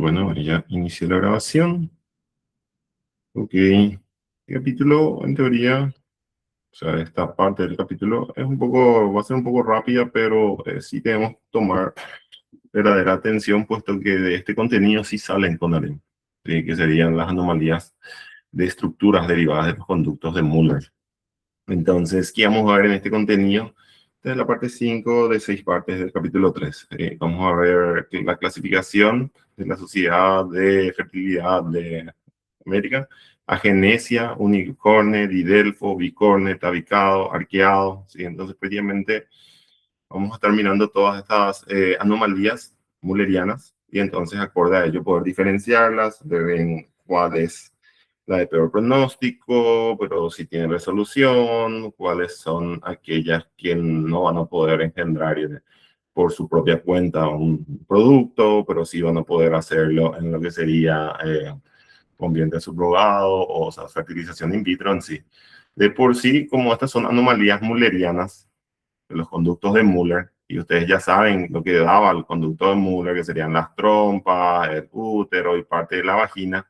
Bueno, ya inicié la grabación. Ok. El capítulo, en teoría, o sea, esta parte del capítulo es un poco, va a ser un poco rápida, pero sí debemos tomar verdadera atención, puesto que de este contenido sí salen con AREM, que serían las anomalías de estructuras derivadas de los conductos de Muller. Entonces, ¿qué vamos a ver en este contenido? Esta es la parte 5 de 6 partes del capítulo 3. Vamos a ver la clasificación de la Sociedad de Fertilidad de América: agenesia, unicorne, didelfo, bicorne, tabicado, arqueado. ¿Sí? Entonces, previamente vamos a estar mirando todas estas anomalías mullerianas y entonces, acorde a ello, poder diferenciarlas, ver cuál es la de peor pronóstico, pero si tiene resolución, cuáles son aquellas que no van a poder engendrar por su propia cuenta un producto, pero sí van a poder hacerlo en lo que sería con vientre subrogado, o sea, fertilización in vitro en sí. De por sí, como estas son anomalías mullerianas, de los conductos de Muller, y ustedes ya saben lo que daba el conducto de Muller, que serían las trompas, el útero y parte de la vagina.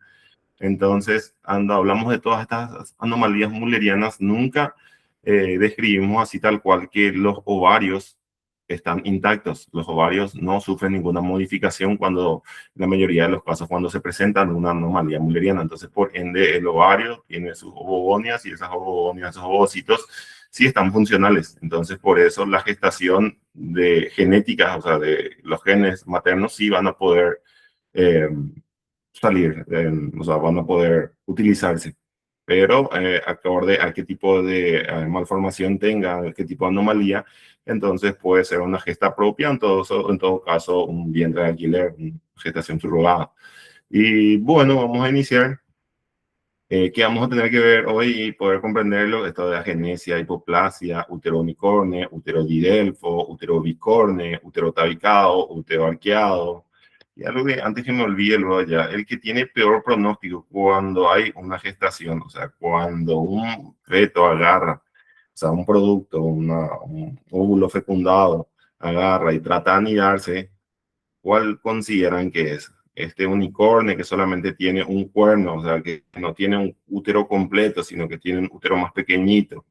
Entonces, cuando hablamos de todas estas anomalías mullerianas, nunca describimos así tal cual que los ovarios están intactos. Los ovarios no sufren ninguna modificación cuando, en la mayoría de los casos, cuando se presentan una anomalía mulleriana. Entonces, por ende, el ovario tiene sus ovogonias y esas ovogonias, esos ovocitos, sí están funcionales. Entonces, por eso la gestación de genética, o sea, de los genes maternos, sí van a poder eh, salir, o sea, van a poder utilizarse, pero acorde a qué tipo de malformación tenga, qué tipo de anomalía, entonces puede ser una gesta propia, en todo caso un vientre de alquiler, una gestación subrogada. Y bueno, vamos a iniciar. ¿Qué vamos a tener que ver hoy y poder comprenderlo? Esto de agenesia, hipoplasia, uteronicorne, uterodidelfo, uterobicorne, uterotabicado, uteroarqueado. Y algo que antes que me olvide luego ya, el que tiene peor pronóstico cuando hay una gestación, o sea, cuando un feto agarra, o sea, un producto, un óvulo fecundado, agarra y trata de anidarse, ¿cuál consideran que es? Este unicornio que solamente tiene un cuerno, o sea, que no tiene un útero completo, sino que tiene un útero más pequeñito.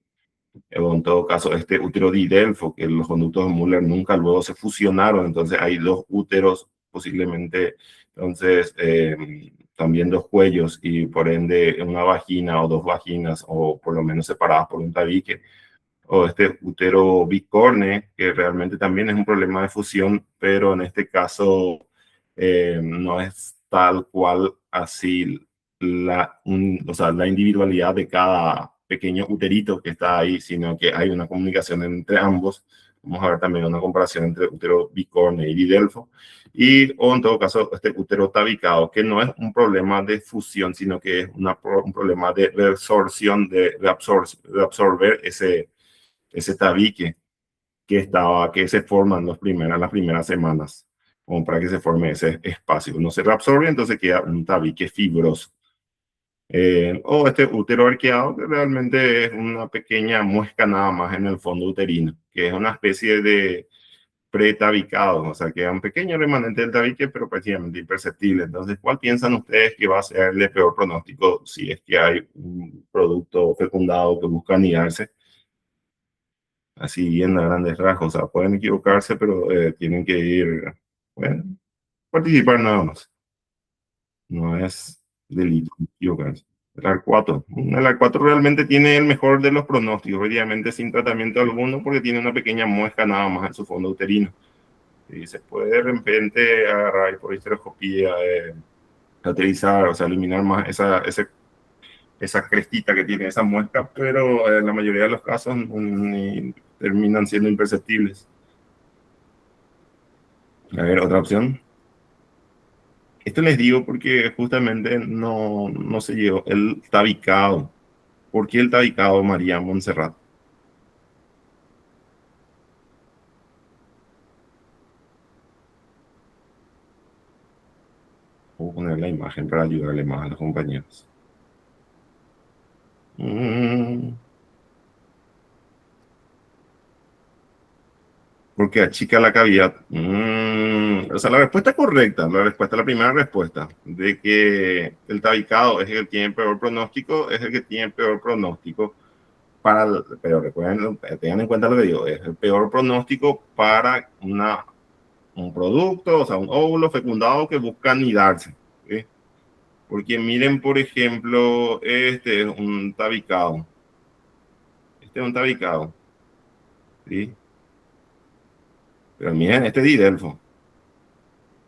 O en todo caso, este útero didelfo, que los conductos de Müller nunca luego se fusionaron, entonces hay dos úteros posiblemente, entonces también dos cuellos y por ende una vagina o dos vaginas, o por lo menos separadas por un tabique. O este útero bicorne, que realmente también es un problema de fusión, pero en este caso no es tal cual así o sea, la individualidad de cada pequeño uterito que está ahí, sino que hay una comunicación entre ambos. Vamos a ver también una comparación entre útero bicorne y didelfo. O en todo caso, este útero tabicado, que no es un problema de fusión, sino que es un problema de reabsorción, de absorber ese tabique que se forma en las primeras semanas, como para que se forme ese espacio. No se reabsorbe, entonces queda un tabique fibroso. O este útero arqueado, que realmente es una pequeña muesca nada más en el fondo uterino, que es una especie de pretabicado, o sea, queda un pequeño remanente del tabique, pero prácticamente imperceptible. Entonces, ¿cuál piensan ustedes que va a ser el peor pronóstico si es que hay un producto fecundado que busca anidarse? Así en a grandes rasgos, o sea, pueden equivocarse, pero tienen que ir, bueno, participar nada más. No es delito equivocarse. El arcuato. El arcuato realmente tiene el mejor de los pronósticos, obviamente sin tratamiento alguno, porque tiene una pequeña muesca nada más en su fondo uterino. Y se puede de repente agarrar por histeroscopía, cauterizar, o sea, eliminar más esa crestita que tiene esa muesca, pero en la mayoría de los casos terminan siendo imperceptibles. A ver, otra opción. Esto les digo porque justamente no se llevó el tabicado. ¿Por qué el tabicado, María Montserrat? Voy a poner la imagen para ayudarle más a los compañeros. Mm, porque achica la cavidad. o sea, la respuesta correcta, la primera respuesta, de que el tabicado es el que tiene peor pronóstico, es el que tiene peor pronóstico pero recuerden, tengan en cuenta lo que digo, es el peor pronóstico para un producto, o sea, un óvulo fecundado que busca anidarse, ¿sí? Porque miren, por ejemplo, este es un tabicado, ¿sí? Pero miren, este es didelfo.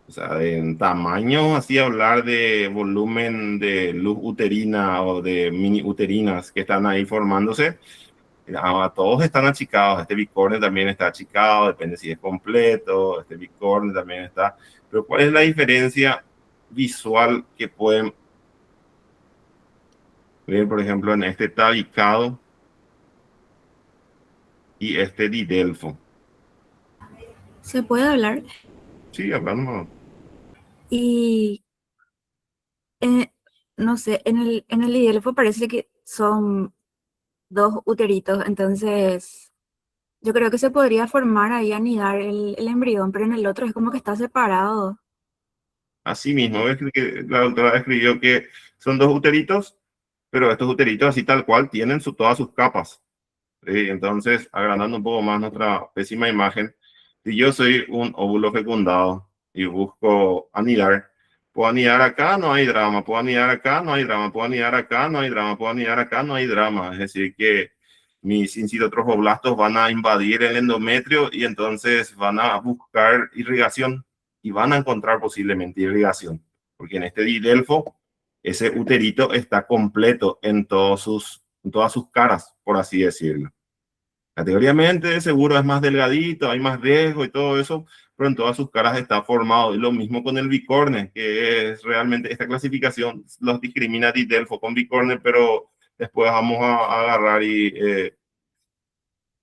O sea, en tamaño, así hablar de volumen de luz uterina o de mini uterinas que están ahí formándose, todos están achicados. Este bicorne también está achicado, depende si es completo. Este bicorne también está. Pero ¿cuál es la diferencia visual que pueden ver, por ejemplo, en este tabicado y este didelfo? Se puede hablar Sí, hablamos. y eh, no sé, en el didelfo parece que son dos uteritos, entonces yo creo que se podría formar ahí, anidar el embrión, pero en el otro es como que está separado. Así mismo, ves que la doctora escribió que son dos uteritos, pero estos uteritos así tal cual tienen todas sus capas. Entonces, agrandando un poco más nuestra pésima imagen, si yo soy un óvulo fecundado y busco anidar, puedo anidar acá, no hay drama, puedo anidar acá, no hay drama, puedo anidar acá, no hay drama, puedo anidar acá, no hay drama. Es decir, que mis incidotrofoblastos van a invadir el endometrio y entonces van a buscar irrigación y van a encontrar posiblemente irrigación, porque en este didelfo ese uterito está completo en todas sus caras, por así decirlo. Categóricamente, seguro es más delgadito, hay más riesgo y todo eso, pero en todas sus caras está formado. Y lo mismo con el bicorne, que es realmente esta clasificación los discrimina didelfo con bicorne, pero después vamos a agarrar y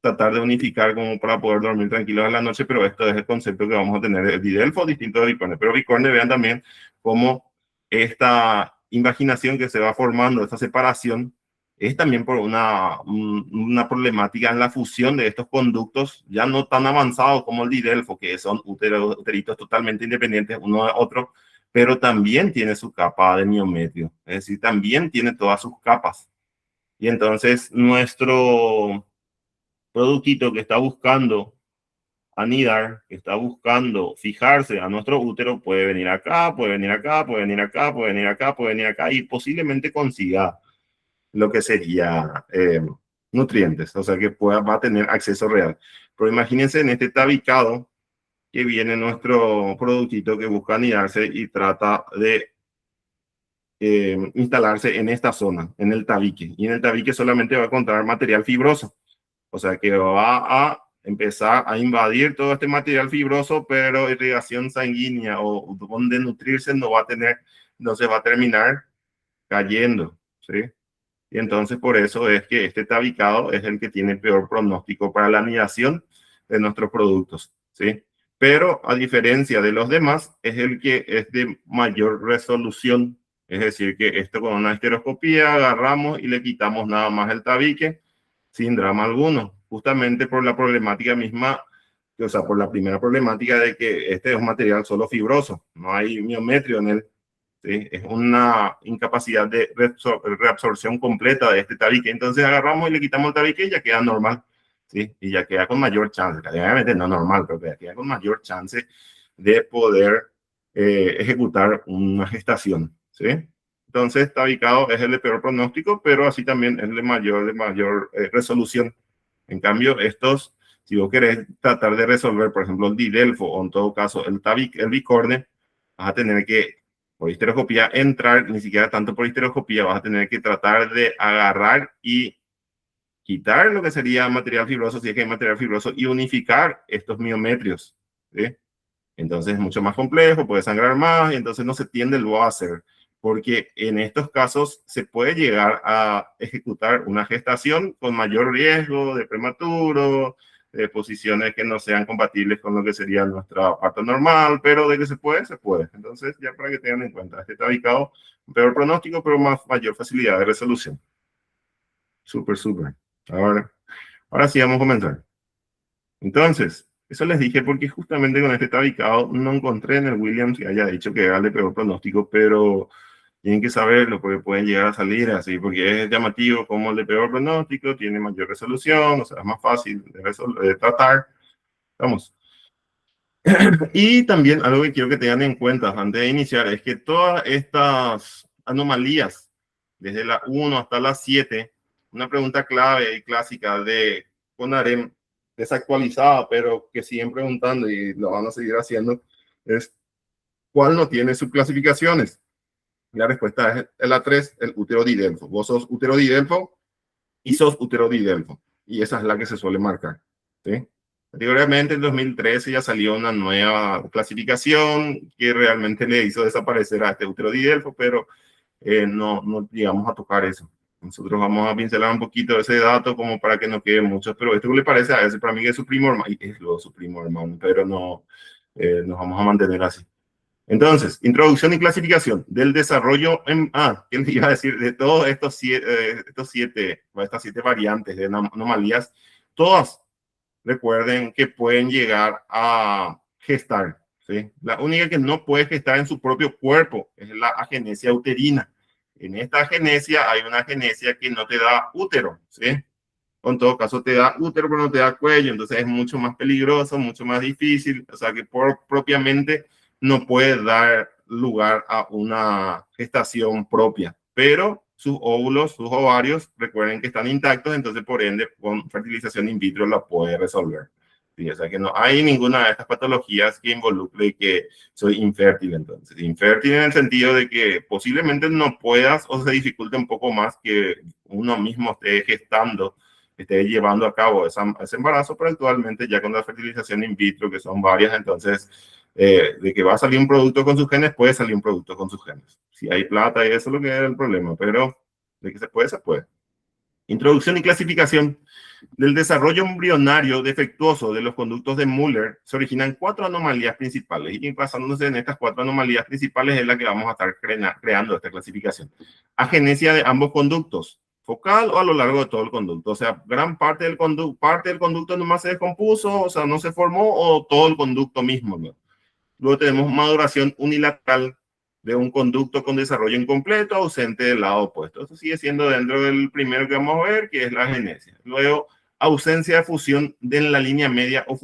tratar de unificar como para poder dormir tranquilos en la noche, pero esto es el concepto que vamos a tener de didelfo distinto de bicorne. Pero bicorne, vean también cómo esta invaginación que se va formando, esta separación, es también por una problemática en la fusión de estos conductos, ya no tan avanzados como el didelfo, que son uteritos totalmente independientes uno de otro, pero también tiene su capa de miometrio, es decir, también tiene todas sus capas. Y entonces nuestro productito que está buscando anidar, que está buscando fijarse a nuestro útero, puede venir acá, puede venir acá, puede venir acá, puede venir acá, puede venir acá y posiblemente consiga lo que sería nutrientes, o sea que va a tener acceso real. Pero imagínense en este tabicado que viene nuestro productito que busca anidarse y trata de instalarse en esta zona, en el tabique. Y en el tabique solamente va a encontrar material fibroso. O sea que va a empezar a invadir todo este material fibroso, pero irrigación sanguínea o donde nutrirse no va a tener, no se va a terminar cayendo, ¿sí? Y entonces por eso es que este tabicado es el que tiene peor pronóstico para la anidación de nuestros productos, ¿sí? Pero a diferencia de los demás, es el que es de mayor resolución. Es decir, que esto con una estereoscopía agarramos y le quitamos nada más el tabique sin drama alguno, justamente por la problemática misma, o sea, por la primera problemática de que este es un material solo fibroso, no hay miometrio en él. ¿Sí? Es una incapacidad de reabsorción completa de este tabique. Entonces agarramos y le quitamos el tabique y ya queda normal. ¿Sí? Y ya queda con mayor chance, obviamente no normal, pero ya queda con mayor chance de poder ejecutar una gestación. ¿Sí? Entonces, tabicado es el de peor pronóstico, pero así también es de mayor resolución. En cambio, estos, si vos querés tratar de resolver, por ejemplo, el didelfo o en todo caso el bicorne, vas a tener que por histeroscopía entrar, ni siquiera tanto por histeroscopía, vas a tener que tratar de agarrar y quitar lo que sería material fibroso, si es que hay material fibroso, y unificar estos miometrios. ¿Sí? Entonces es mucho más complejo, puede sangrar más, y entonces no se tiende luego a hacer, porque en estos casos se puede llegar a ejecutar una gestación con mayor riesgo de prematuro, de posiciones que no sean compatibles con lo que sería nuestro parto normal, pero de que se puede, se puede. Entonces, ya para que tengan en cuenta, este está ubicado, peor pronóstico, pero mayor facilidad de resolución. Súper, súper. Ahora sí vamos a comenzar. Entonces, Eso les dije porque justamente con este tabicado no encontré en el Williams que haya dicho que era el de peor pronóstico, pero tienen que saberlo porque pueden llegar a salir así, porque es llamativo como el de peor pronóstico, tiene mayor resolución, o sea, es más fácil de tratar. Vamos. Y también algo que quiero que tengan en cuenta antes de iniciar es que todas estas anomalías, desde la 1 hasta la 7, una pregunta clave y clásica de CONAREM desactualizada, pero que siguen preguntando y lo van a seguir haciendo, es ¿cuál no tiene subclasificaciones? La respuesta es la 3, el útero di Delfo. Vos sos útero di Delfo y sos útero di Delfo. Y esa es la que se suele marcar. ¿Sí? Anteriormente, en 2013, ya salió una nueva clasificación que realmente le hizo desaparecer a este útero di Delfo, pero no llegamos a tocar eso. Nosotros vamos a pincelar un poquito ese dato como para que no quede mucho, pero esto le parece a ese, para mí que es su primo hermano, y es lo su primo hermano, pero no nos vamos a mantener así. Entonces, introducción y clasificación del desarrollo en ¿qué les iba a decir? De todos estas siete variantes de anomalías, todas recuerden que pueden llegar a gestar, ¿sí? La única que no puede gestar en su propio cuerpo es la agenesia uterina. En esta agenesia hay una agenesia que no te da útero, ¿sí? O en todo caso te da útero, pero no te da cuello, entonces es mucho más peligroso, mucho más difícil, o sea que propiamente no puede dar lugar a una gestación propia, pero sus óvulos, sus ovarios, recuerden que están intactos, entonces por ende con fertilización in vitro la puede resolver. Sí, o sea que no hay ninguna de estas patologías que involucre que soy infértil, entonces. Infértil en el sentido de que posiblemente no puedas o se dificulte un poco más que uno mismo esté gestando, esté llevando a cabo ese embarazo, pero actualmente ya con la fertilización in vitro, que son varias, entonces de que va a salir un producto con sus genes, puede salir un producto con sus genes. Si hay plata y eso es lo que es el problema, pero de que se puede, se puede. Introducción y clasificación. Del desarrollo embrionario defectuoso de los conductos de Müller se originan 4 anomalías principales y basándose en estas 4 anomalías principales es la que vamos a estar creando esta clasificación. Agenesia de ambos conductos, focal o a lo largo de todo el conducto, o sea, gran parte del conducto nomás se descompuso, o sea, no se formó, o todo el conducto mismo, ¿no? Luego tenemos maduración unilateral de un conducto con desarrollo incompleto, ausente del lado opuesto. Eso sigue siendo dentro del primero que vamos a ver, que es la agenesia. Luego, ausencia de fusión de la línea media o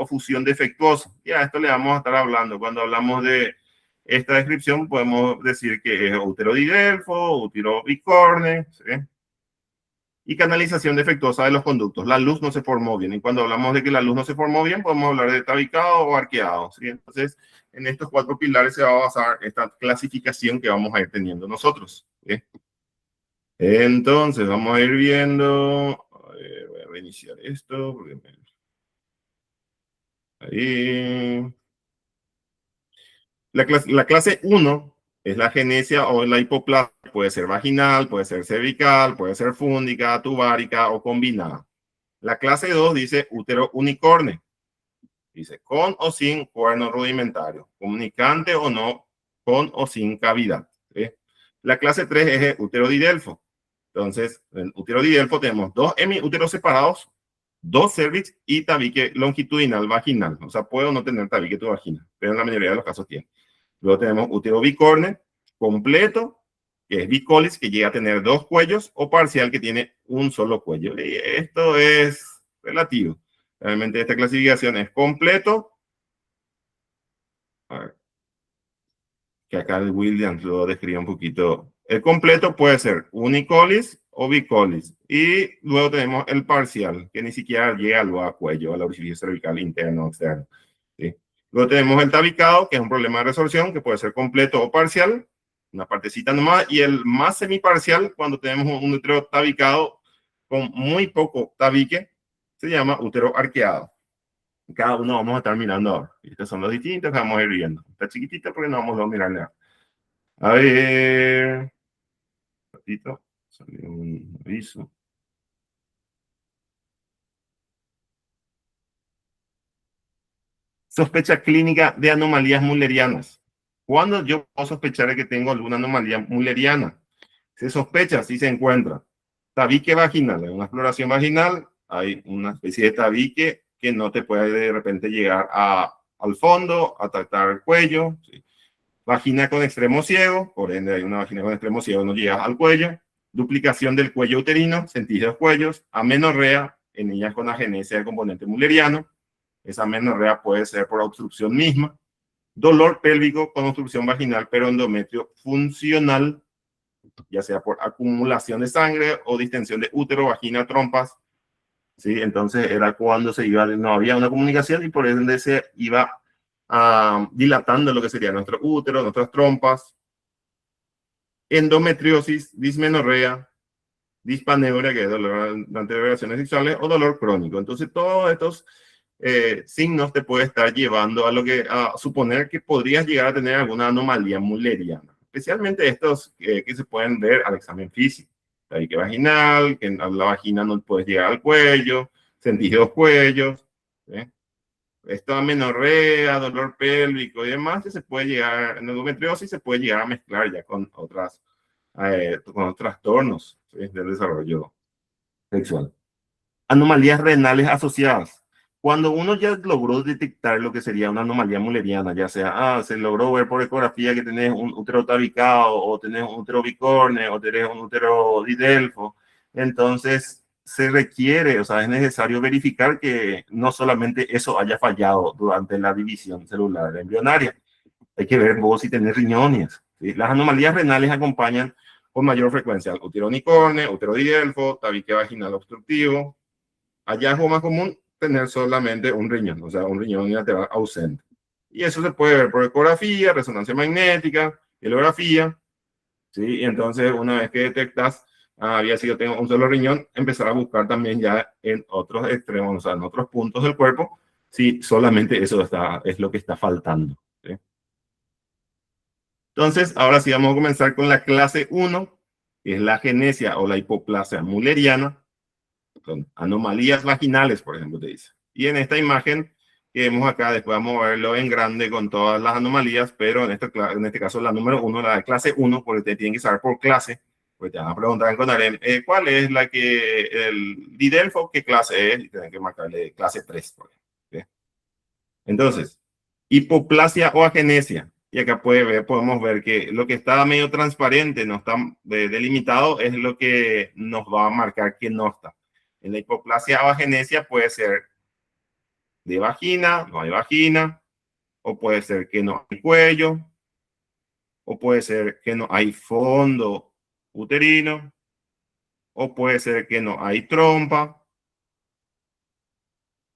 fusión defectuosa. Ya esto le vamos a estar hablando. Cuando hablamos de esta descripción, podemos decir que es útero di Delfo, útero bicorne, ¿sí? Y canalización defectuosa de los conductos. La luz no se formó bien. Y cuando hablamos de que la luz no se formó bien, podemos hablar de tabicado o arqueado, ¿sí? Entonces, en estos 4 pilares se va a basar esta clasificación que vamos a ir teniendo nosotros, ¿sí? Entonces, vamos a ir viendo. A ver, voy a reiniciar esto. Ahí. La clase 1 es la agenesia o la hipoplasia. Puede ser vaginal, puede ser cervical, puede ser fúndica, tubárica o combinada. La clase 2 dice útero unicorne. Dice con o sin cuerno rudimentario, comunicante o no, con o sin cavidad. ¿Sí? La clase 3 es el útero di Delfo. Entonces, en útero di Delfo tenemos 2 hemiúteros separados, 2 cervix y tabique longitudinal vaginal. O sea, puedo no tener tabique tu vagina, pero en la mayoría de los casos tiene. Luego tenemos útero bicorne completo, que es bicolis, que llega a tener 2 cuellos, o parcial, que tiene un solo cuello. Y esto es relativo. Realmente esta clasificación es completo. A ver, que acá el Williams lo describe un poquito. El completo puede ser unicolis o bicolis. Y luego tenemos el parcial, que ni siquiera llega luego a cuello, al orificio cervical interno o externo. ¿Sí? Luego tenemos el tabicado, que es un problema de resorción, que puede ser completo o parcial, una partecita nomás. Y el más semiparcial, cuando tenemos un útero tabicado con muy poco tabique, se llama útero arqueado. Cada uno vamos a estar mirando ahora. Estos son los distintos que vamos a ir viendo. Está chiquitita porque no vamos a mirar nada. A ver. Un ratito. Salió un aviso. Sospecha clínica de anomalías mullerianas. ¿Cuándo yo puedo sospechar de que tengo alguna anomalía mulleriana? Se sospecha si se encuentra tabique vaginal. En una exploración vaginal hay una especie de tabique que no te puede de repente llegar al fondo, a tratar el cuello. ¿Sí? Vagina con extremo ciego, por ende hay una vagina con extremo ciego, no llega al cuello. Duplicación del cuello uterino, sentidos cuellos. Amenorrea en niñas con agenesia del componente mulleriano. Esa amenorrea puede ser por obstrucción misma. Dolor pélvico con obstrucción vaginal, pero endometrio funcional, ya sea por acumulación de sangre o distensión de útero, vagina, trompas. ¿Sí? Entonces era cuando no había una comunicación y por ende se iba dilatando lo que sería nuestro útero, nuestras trompas. Endometriosis, dismenorrea, dispaneuria, que es dolor durante relaciones sexuales, o dolor crónico. Entonces todos estos signos te puede estar llevando a suponer que podrías llegar a tener alguna anomalía mulleriana, especialmente estos que se pueden ver al examen físico. Tabique vaginal, que en la vagina no puedes llegar al cuello, sentidos cuellos, ¿sí? Esta amenorrea, dolor pélvico y demás, que se puede llegar, en endometriosis se puede llegar a mezclar ya con con trastornos, ¿sí? Del desarrollo sexual. Anomalías renales asociadas. Cuando uno ya logró detectar lo que sería una anomalía mulleriana, ya sea, se logró ver por ecografía que tenés un útero tabicado, o tenés un útero bicorne, o tenés un útero didelfo, entonces se requiere, o sea, es necesario verificar que no solamente eso haya fallado durante la división celular embrionaria. Hay que ver vos si tenés riñones. ¿Sí? Las anomalías renales acompañan con mayor frecuencia al útero unicorne, útero didelfo, tabique vaginal obstructivo. Hallazgo más común, tener solamente un riñón, o sea, un riñón unilateral ausente. Y eso se puede ver por ecografía, resonancia magnética, elografía, ¿sí? Y entonces, una vez que detectas, había sido tengo un solo riñón, empezar a buscar también ya en otros extremos, o sea, en otros puntos del cuerpo, si solamente eso es lo que está faltando. ¿Sí? Entonces, ahora sí vamos a comenzar con la clase 1, que es la agenesia o la hipoplasia mulleriana, con anomalías vaginales, por ejemplo, te dice. Y en esta imagen que vemos acá, después vamos a verlo en grande con todas las anomalías, pero en este caso la número 1, la de clase 1, porque te tienen que saber por clase, pues te van a preguntar en Conarem, ¿cuál es la que, el didelfo, qué clase es? Y tienen que marcarle clase 3, por ejemplo. ¿Sí? Entonces, hipoplasia o agenesia. Y acá podemos ver que lo que está medio transparente, no está delimitado, es lo que nos va a marcar que no está. En la hipoplasia o agenesia puede ser de vagina, no hay vagina, o puede ser que no hay cuello, o puede ser que no hay fondo uterino, o puede ser que no hay trompa,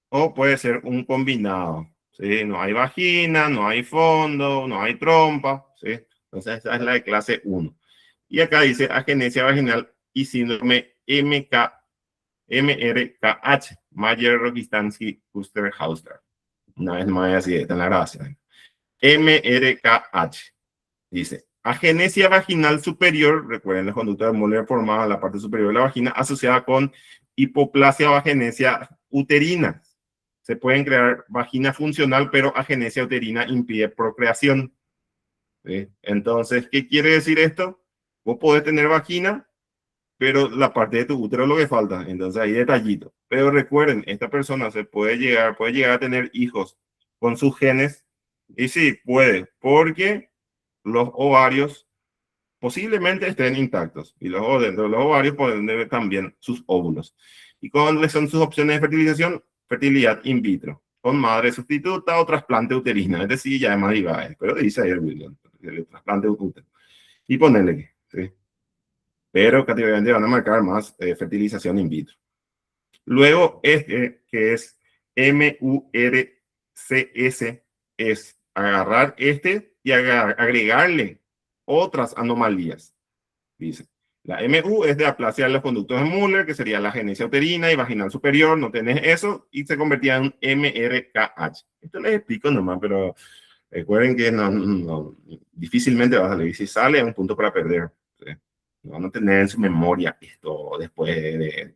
o puede ser un combinado. ¿Sí? No hay vagina, no hay fondo, no hay trompa. ¿Sí? Entonces, esa es la de clase 1. Y acá dice agenesia vaginal y síndrome MRKH, Mayer-Rokitansky-Kuster-Hausdorff. Una vez más, así está en la grabación. MRKH. Dice, agenesia vaginal superior, recuerden la conducta de Muller formada en la parte superior de la vagina, asociada con hipoplasia o agenesia uterina. Se pueden crear vagina funcional, pero agenesia uterina impide procreación. ¿Sí? Entonces, ¿qué quiere decir esto? Vos podés tener vagina, pero la parte de tu útero es lo que falta. Entonces, hay detallito. Pero recuerden, esta persona puede llegar a tener hijos con sus genes. Y sí, puede, porque los ovarios posiblemente estén intactos. Y dentro de los ovarios pueden tener también sus óvulos. ¿Y cuáles son sus opciones de fertilización? Fertilidad in vitro, con madre sustituta o trasplante uterino. Es decir, ya es más divide, pero dice ahí el William, el trasplante uterino. Y ponerle, ¿sí? Pero categóricamente van a marcar más fertilización in vitro. Luego, este, que es MURCS, es agarrar este y agregarle otras anomalías. Dice, la MU es de aplasia de los conductos de Müller, que sería la agenesia uterina y vaginal superior, no tenés eso, y se convertía en MRKH. Esto les explico nomás, pero recuerden que difícilmente va a salir. Si sale, es un punto para perder. ¿Sí? No van a tener en su memoria esto después de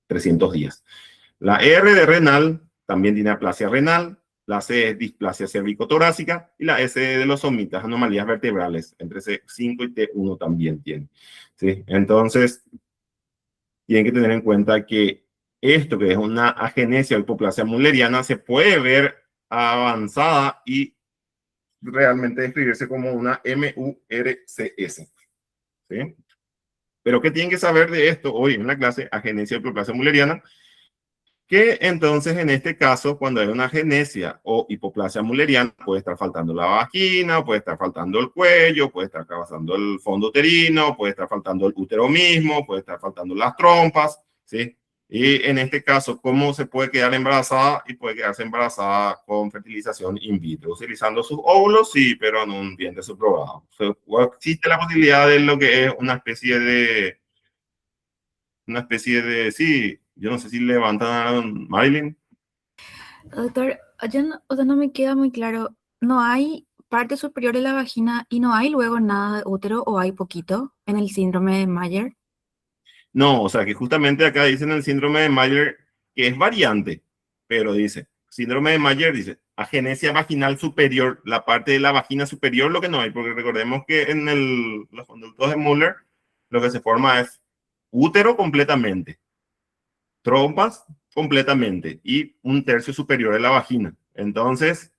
300 días. La R de renal también tiene aplasia renal. La C es displasia cervicotorácica y la S de los somitas, anomalías vertebrales, entre C5 y T1 también tiene. ¿Sí? Entonces, tienen que tener en cuenta que esto que es una agenesia o hipoplasia mulleriana se puede ver avanzada y realmente describirse como una MURCS. ¿Sí? Pero ¿qué tienen que saber de esto hoy en la clase? Agenesia o hipoplasia mulleriana. Que entonces en este caso, cuando hay una agenesia o hipoplasia mulleriana, puede estar faltando la vagina, puede estar faltando el cuello, puede estar faltando el fondo uterino, puede estar faltando el útero mismo, puede estar faltando las trompas, ¿sí? Y en este caso, ¿cómo se puede quedar embarazada? Y puede quedarse embarazada con fertilización in vitro, utilizando sus óvulos, sí, pero en un vientre subrogado. Existe la posibilidad de lo que es una especie de, sí, yo no sé si levantan Marilyn. Doctor, yo no, o sea, no me queda muy claro. ¿No hay parte superior de la vagina y no hay luego nada de útero o hay poquito en el síndrome de Mayer? No, o sea que justamente acá dicen el síndrome de Mayer que es variante, pero dice, síndrome de Mayer dice, agenesia vaginal superior, la parte de la vagina superior lo que no hay, porque recordemos que en los conductos de Müller lo que se forma es útero completamente, trompas completamente y un tercio superior de la vagina. Entonces,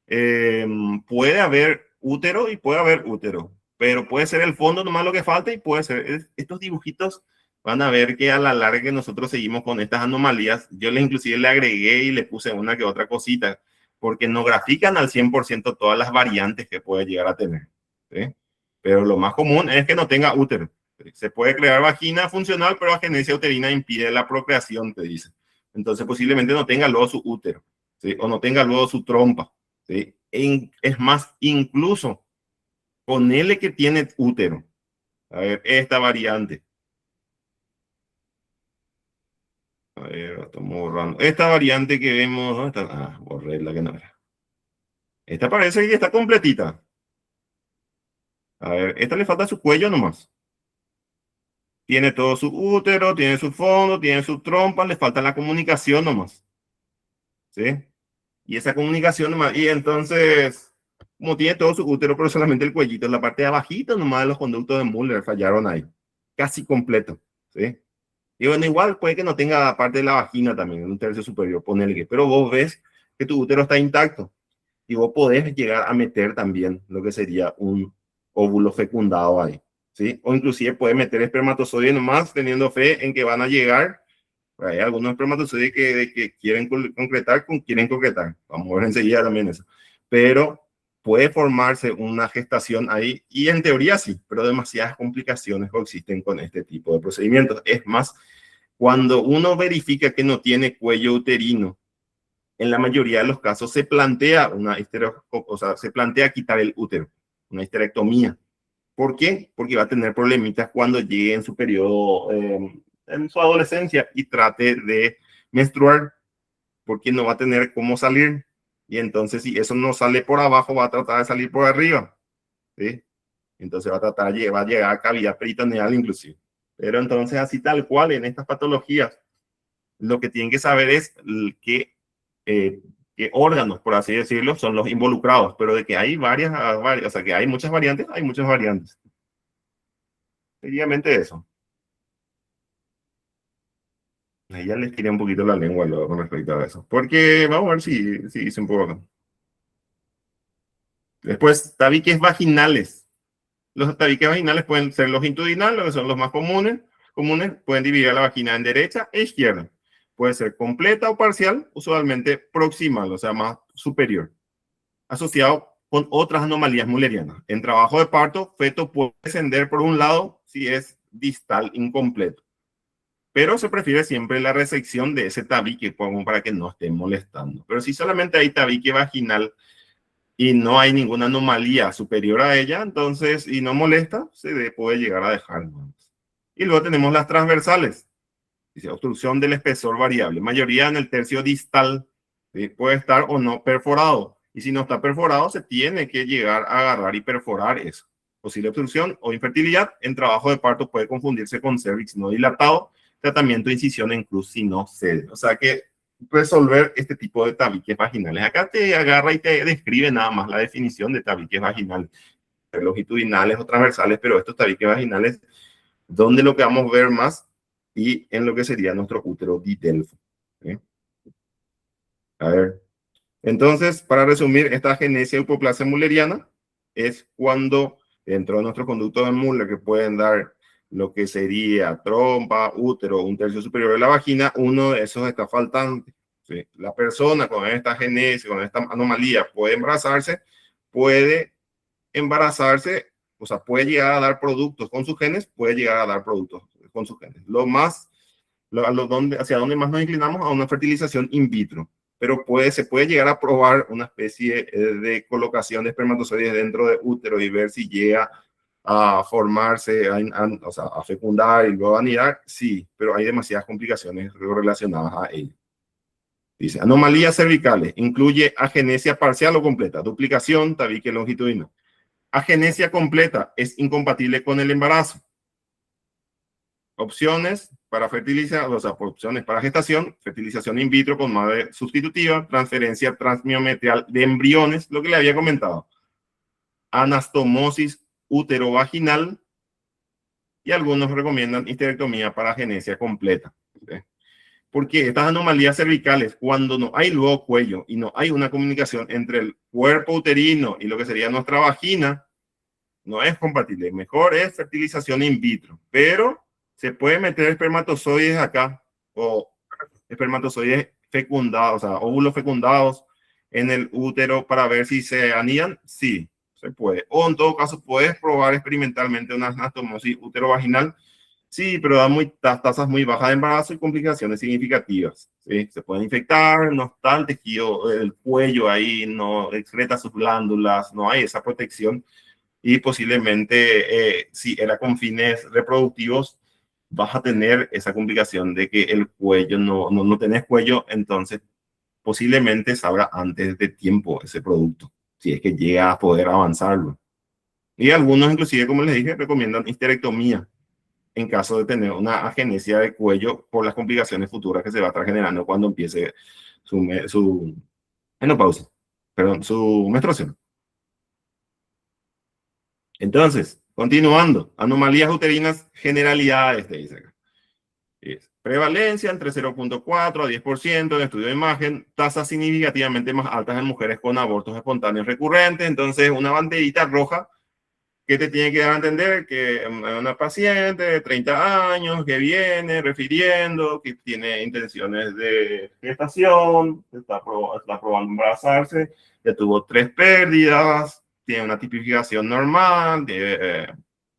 eh, puede haber útero y puede haber útero, pero puede ser el fondo nomás lo que falta y puede ser estos dibujitos. Van a ver que a la larga nosotros seguimos con estas anomalías. Yo les inclusive le agregué y le puse una que otra cosita, porque no grafican al 100% todas las variantes que puede llegar a tener. ¿Sí? Pero lo más común es que no tenga útero. Se puede crear vagina funcional, pero agenesia uterina impide la procreación, te dice. Entonces posiblemente no tenga luego su útero, ¿sí? O no tenga luego su trompa. ¿Sí? Es más, incluso ponele que tiene útero. A ver, esta variante. A ver, estamos borrando. Esta variante que vemos, ¿dónde está? Ah, borré la que no era. Esta parece que está completita. A ver, esta le falta su cuello nomás. Tiene todo su útero, tiene su fondo, tiene su trompa, le falta la comunicación nomás. ¿Sí? Y esa comunicación nomás. Y entonces, como tiene todo su útero, pero solamente el cuellito, en la parte de abajito nomás de los conductos de Müller fallaron ahí. Casi completo. ¿Sí? Y bueno, igual puede que no tenga parte de la vagina también, en un tercio superior, ponele que, pero vos ves que tu útero está intacto y vos podés llegar a meter también lo que sería un óvulo fecundado ahí, ¿sí? O inclusive puedes meter espermatozoides nomás teniendo fe en que van a llegar. Hay algunos espermatozoides que quieren concretar. Vamos a ver enseguida también eso. Pero puede formarse una gestación ahí y en teoría sí, pero demasiadas complicaciones coexisten con este tipo de procedimientos. Es más, cuando uno verifica que no tiene cuello uterino, en la mayoría de los casos se plantea se plantea quitar el útero, una histerectomía. ¿Por qué? Porque va a tener problemitas cuando llegue en su periodo, en su adolescencia y trate de menstruar, porque no va a tener cómo salir. Y entonces, si eso no sale por abajo, va a tratar de salir por arriba. ¿Sí? Entonces va a llegar a cavidad peritoneal inclusive. Pero entonces, así tal cual, en estas patologías, lo que tienen que saber es eh, qué órganos, por así decirlo, son los involucrados, pero de que hay varias, o sea, que hay muchas variantes, hay muchas variantes. Sencillamente eso. Ahí ya les tiré un poquito la lengua luego con respecto a eso. Porque vamos a ver si hice un poco acá. Después, tabiques vaginales. Los tabiques vaginales pueden ser longitudinales, que son los más comunes. Pueden dividir a la vagina en derecha e izquierda. Puede ser completa o parcial, usualmente proximal, o sea, más superior. Asociado con otras anomalías mullerianas. En trabajo de parto, feto puede descender por un lado si es distal incompleto, pero se prefiere siempre la resección de ese tabique como para que no esté molestando. Pero si solamente hay tabique vaginal y no hay ninguna anomalía superior a ella, entonces, y no molesta, puede llegar a dejar. Y luego tenemos las transversales. Dice, obstrucción del espesor variable. Mayoría en el tercio distal. ¿Sí? Puede estar o no perforado. Y si no está perforado, se tiene que llegar a agarrar y perforar eso. Posible obstrucción o infertilidad en trabajo de parto puede confundirse con cervix no dilatado, tratamiento de incisión en cruz si no cede. O sea que resolver este tipo de tabiques vaginales. Acá te agarra y te describe nada más la definición de tabiques vaginales, longitudinales o transversales, pero estos tabiques vaginales, donde lo que vamos a ver más y en lo que sería nuestro útero didelfo. ¿Sí? A ver, entonces, para resumir, esta agenesia hipoplasia mulleriana es cuando dentro de nuestros conductos de Muller, que pueden dar lo que sería trompa, útero, un tercio superior de la vagina, uno de esos está faltante. ¿Sí? La persona con esta agenesia, con esta anomalía, puede embarazarse, o sea, puede llegar a dar productos con sus genes, puede llegar a dar productos con sus genes. Hacia dónde más nos inclinamos a una fertilización in vitro, pero se puede llegar a probar una especie de colocación de espermatozoides dentro de útero y ver si llega a formarse, o sea, a fecundar y luego a anidar, sí, pero hay demasiadas complicaciones relacionadas a ello. Dice, anomalías cervicales, incluye agenesia parcial o completa, duplicación, tabique longitudinal. Agenesia completa es incompatible con el embarazo. Opciones para fertilizar, o sea, opciones para gestación, fertilización in vitro con madre sustitutiva, transferencia transmiometrial de embriones, lo que le había comentado, anastomosis útero-vaginal, y algunos recomiendan histerectomía para agenesia completa. ¿Sí? Porque estas anomalías cervicales, cuando no hay luego cuello y no hay una comunicación entre el cuerpo uterino y lo que sería nuestra vagina, no es compatible. Mejor es fertilización in vitro, pero se puede meter espermatozoides acá o espermatozoides fecundados, o sea, óvulos fecundados en el útero para ver si se anidan. Sí, se puede. O en todo caso, puedes probar experimentalmente una anastomosis útero-vaginal. Sí, pero da tasas muy bajas de embarazo y complicaciones significativas. ¿Sí? Se puede infectar, no está el tejido, el cuello ahí, no excreta sus glándulas, no hay esa protección. Y posiblemente, si era con fines reproductivos, vas a tener esa complicación de que el cuello, no tenés cuello, entonces posiblemente salga antes de tiempo ese producto, si es que llega a poder avanzarlo. Y algunos, inclusive, como les dije, recomiendan histerectomía en caso de tener una agenesia de cuello por las complicaciones futuras que se va a estar generando cuando empiece su menopausia, perdón, su menstruación. Entonces, continuando, anomalías uterinas, generalidades, te dice acá. Prevalencia entre 0.4 a 10% en estudio de imagen, tasas significativamente más altas en mujeres con abortos espontáneos recurrentes. Entonces, una banderita roja que te tiene que dar a entender que una paciente de 30 años que viene refiriendo, que tiene intenciones de gestación, está probando embarazarse, ya tuvo 3 pérdidas, tiene una tipificación normal de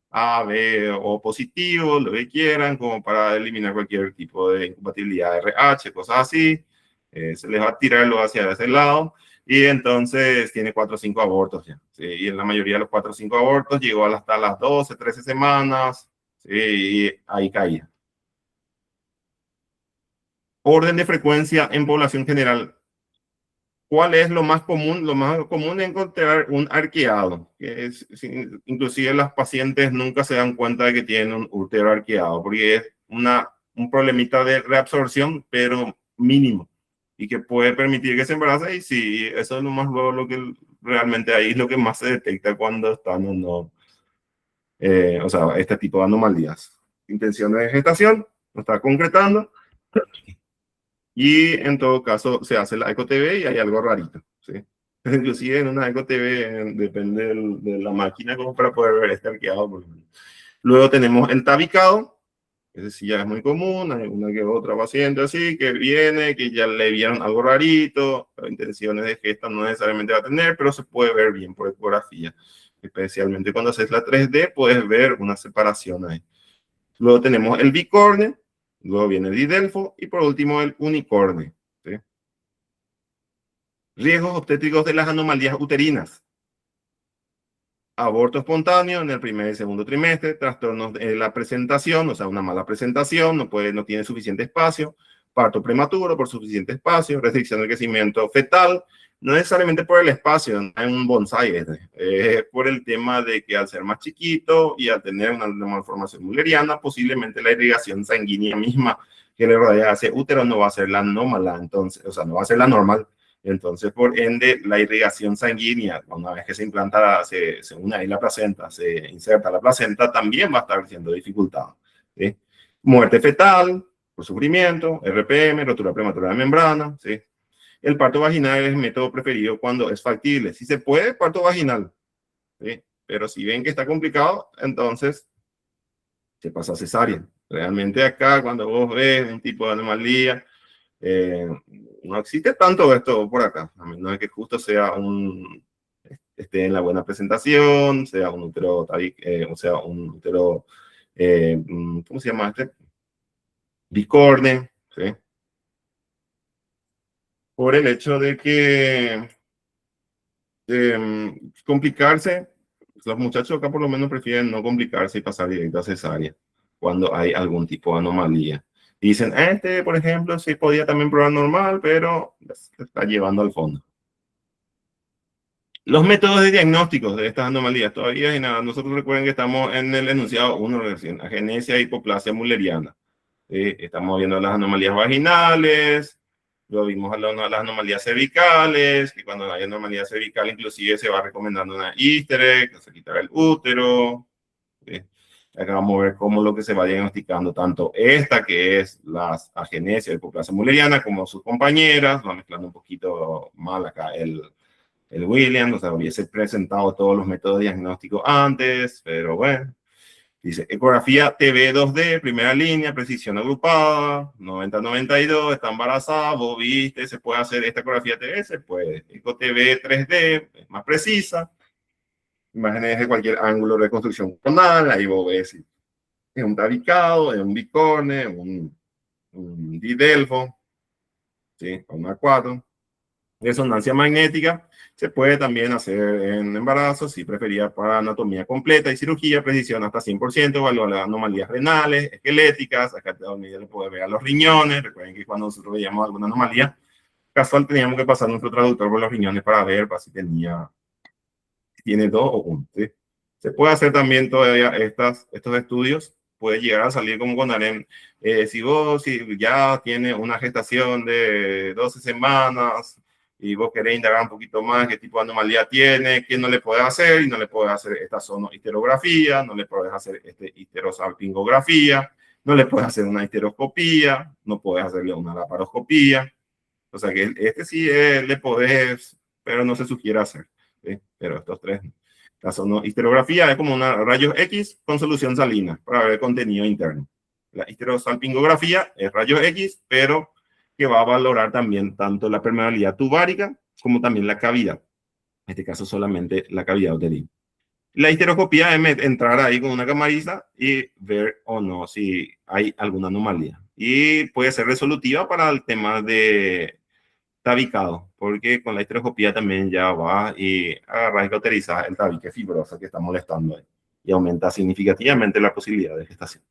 A, B o positivo, lo que quieran, como para eliminar cualquier tipo de incompatibilidad RH, cosas así. Se les va a tirarlo hacia ese lado. Y entonces tiene 4 o 5 abortos ya. ¿Sí? Y en la mayoría de los 4 o 5 abortos llegó hasta las 12, 13 semanas. ¿Sí? Y ahí caía. Orden de frecuencia en población general. ¿Cuál es lo más común? Lo más común es encontrar un arqueado. Inclusive las pacientes nunca se dan cuenta de que tienen un útero arqueado, porque es un problemita de reabsorción, pero mínimo, y que puede permitir que se embarace. Y sí, eso es lo más luego lo que realmente ahí es lo que más se detecta cuando están o no, o sea, este tipo de anomalías. Intenciones de gestación, no está concretando. Y en todo caso se hace la ECO-TV y hay algo rarito, ¿sí? Inclusive en una ECO-TV depende de la máquina como para poder ver este arqueado. Luego tenemos el tabicado, ese sí ya es muy común, hay una que otra paciente así que viene, que ya le vieron algo rarito, intenciones de gesta no necesariamente va a tener, pero se puede ver bien por ecografía. Especialmente cuando haces la 3D puedes ver una separación ahí. Luego tenemos el bicorne, luego viene el didelfo y por último el unicorne. ¿Sí? Riesgos obstétricos de las anomalías uterinas. Aborto espontáneo en el primer y segundo trimestre, trastornos de la presentación, o sea, una mala presentación, no tiene suficiente espacio, parto prematuro por suficiente espacio, restricción del crecimiento fetal, no necesariamente por el espacio, no es un bonsai, es por el tema de que al ser más chiquito y al tener una malformación mulleriana, posiblemente la irrigación sanguínea misma que le rodea a ese útero no va a ser la anómala, entonces, o sea, no va a ser la normal. Entonces, por ende, la irrigación sanguínea, una vez que se implanta, se une ahí la placenta, se inserta la placenta, también va a estar siendo dificultada. ¿Sí? muerte fetal por sufrimiento, RPM, rotura prematura de membrana, ¿sí? El parto vaginal es el método preferido cuando es factible. Si se puede, parto vaginal, ¿sí? Pero si ven que está complicado, entonces se pasa a cesárea. Realmente acá, cuando vos ves un tipo de anomalía, no existe tanto esto por acá, a menos de que justo sea esté en la buena presentación, sea un útero, o sea un útero, ¿cómo se llama este? Bicorne, ¿sí? Por el hecho de que complicarse, los muchachos acá por lo menos prefieren no complicarse y pasar directo a cesárea cuando hay algún tipo de anomalía. Dicen, por ejemplo, sí podía también probar normal, pero se está llevando al fondo. Los métodos de diagnóstico de estas anomalías, todavía y nada. Nosotros recuerden que estamos en el enunciado 1 recién, agenesia y hipoplasia mulleriana. Estamos viendo las anomalías vaginales, lo vimos a las anomalías cervicales, que cuando hay anomalía cervical inclusive se va recomendando una hysterectomía, que se quitará el útero. Acá vamos a ver cómo lo que se va diagnosticando, tanto esta que es la agenesia y hipoplasia mulleriana, como sus compañeras. Va mezclando un poquito mal acá el William, o sea, hubiese presentado todos los métodos diagnósticos antes, pero bueno. Dice, ecografía TB 2D, primera línea, precisión agrupada, 90-92, está embarazada, vos viste, se puede hacer esta ecografía TB, se puede. Eco TB 3D, es más precisa, imágenes de cualquier ángulo de reconstrucción coronal, ahí vos ves si es un tabicado, es un bicorne, un didelfo, ¿sí? Un A4. Resonancia magnética se puede también hacer en embarazo, si prefería para anatomía completa y cirugía, precisión hasta 100%, evaluar las anomalías renales, esqueléticas, acá también le puede ver a los riñones. Recuerden que cuando nosotros veíamos alguna anomalía casual teníamos que pasar nuestro traductor por los riñones para ver si tiene dos o uno, ¿sí? Se puede hacer también todavía estos estudios, puede llegar a salir como con harem. Si ya tiene una gestación de 12 semanas, y vos querés indagar un poquito más qué tipo de anomalía tiene, qué no le podés hacer, y no le podés hacer esta sonohisterografía, no le podés hacer histerosalpingografía, no le podés hacer una histeroscopía, no podés hacerle una laparoscopía. O sea que sí le podés, pero no se sugiere hacer, ¿sí? Pero estos tres. La sonohisterografía es como una rayos X con solución salina para ver el contenido interno. La histerosalpingografía es rayos X, pero que va a valorar también tanto la permeabilidad tubárica como también la cavidad. En este caso solamente la cavidad uterina. La histeroscopía es entrar ahí con una camarita y ver o no si hay alguna anomalía. Y puede ser resolutiva para el tema de tabicado, porque con la histeroscopía también ya va y agarra y cauteriza el tabique fibroso que está molestando ahí y aumenta significativamente la posibilidad de gestación.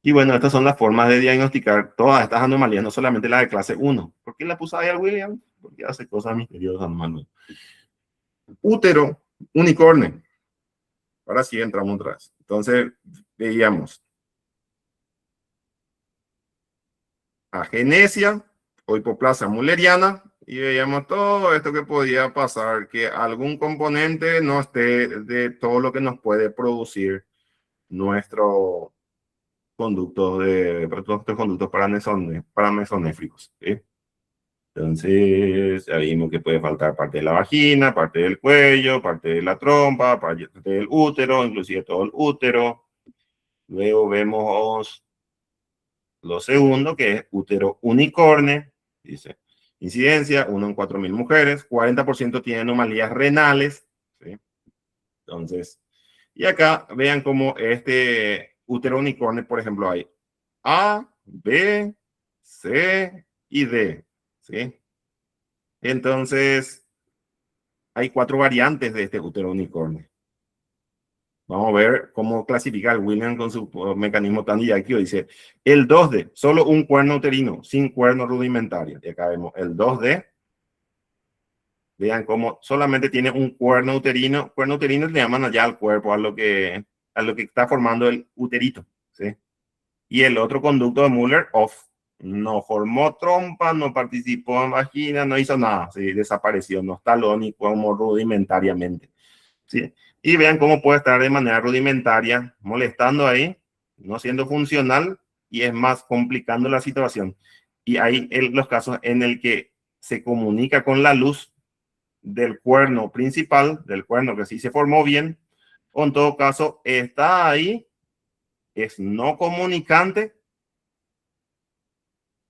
Y bueno, estas son las formas de diagnosticar todas estas anomalías, no solamente la de clase 1. ¿Por qué la puso ahí al William? Porque hace cosas misteriosas, Manuel. Útero, unicornio. Ahora sí entramos otra vez. Entonces, veíamos agenesia o hipoplasia mulleriana y veíamos todo esto que podía pasar, que algún componente no esté de todo lo que nos puede producir nuestro nuestros conductos paramesonéfricos, ¿sí? Entonces, ya vimos que puede faltar parte de la vagina, parte del cuello, parte de la trompa, parte del útero, inclusive todo el útero. Luego vemos lo segundo, que es útero unicorne. Dice, incidencia, 1 en 4.000 mujeres, 40% tiene anomalías renales, ¿sí? Entonces, y acá vean cómo este útero unicorne, por ejemplo, hay A, B, C y D, ¿sí? Entonces, hay 4 variantes de este útero unicornio. Vamos a ver cómo clasificar William con su mecanismo tan didáctico. Dice, el 2D, solo un cuerno uterino, sin cuerno rudimentario. Y acá vemos el 2D. Vean cómo solamente tiene un cuerno uterino. Cuerno uterino le llaman allá al cuerpo, a lo que está formando el uterito, ¿sí? Y el otro conducto de Müller, off. No formó trompa, no participó en vagina, no hizo nada, ¿sí? Desapareció, no está ni como rudimentariamente, ¿sí? Y vean cómo puede estar de manera rudimentaria, molestando ahí, no siendo funcional, y es más complicando la situación. Y hay los casos en el que se comunica con la luz del cuerno principal, del cuerno que sí se formó bien, o en todo caso está ahí, es no comunicante,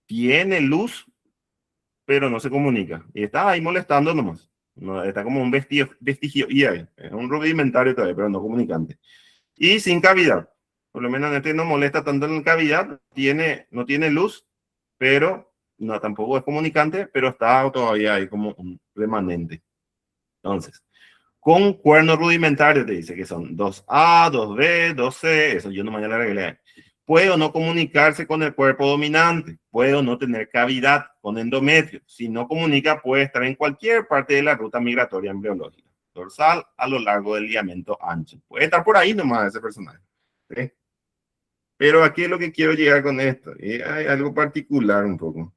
tiene luz, pero no se comunica. Y está ahí molestando nomás. No, está como un vestigio y ahí. Es un rudimentario todavía, pero no comunicante. Y sin cavidad. Por lo menos este no molesta tanto en la cavidad, no tiene luz, pero no tampoco es comunicante, pero está todavía ahí como un remanente. Entonces, con cuernos rudimentarios, te dice que son 2A, 2B, 2C, eso yo no mañana le agregué. Puede o no comunicarse con el cuerpo dominante, puede o no tener cavidad con endometrio. Si no comunica, puede estar en cualquier parte de la ruta migratoria embriológica, dorsal a lo largo del ligamento ancho. Puede estar por ahí nomás ese personaje. ¿Sí? Pero aquí es lo que quiero llegar con esto. Y hay algo particular un poco.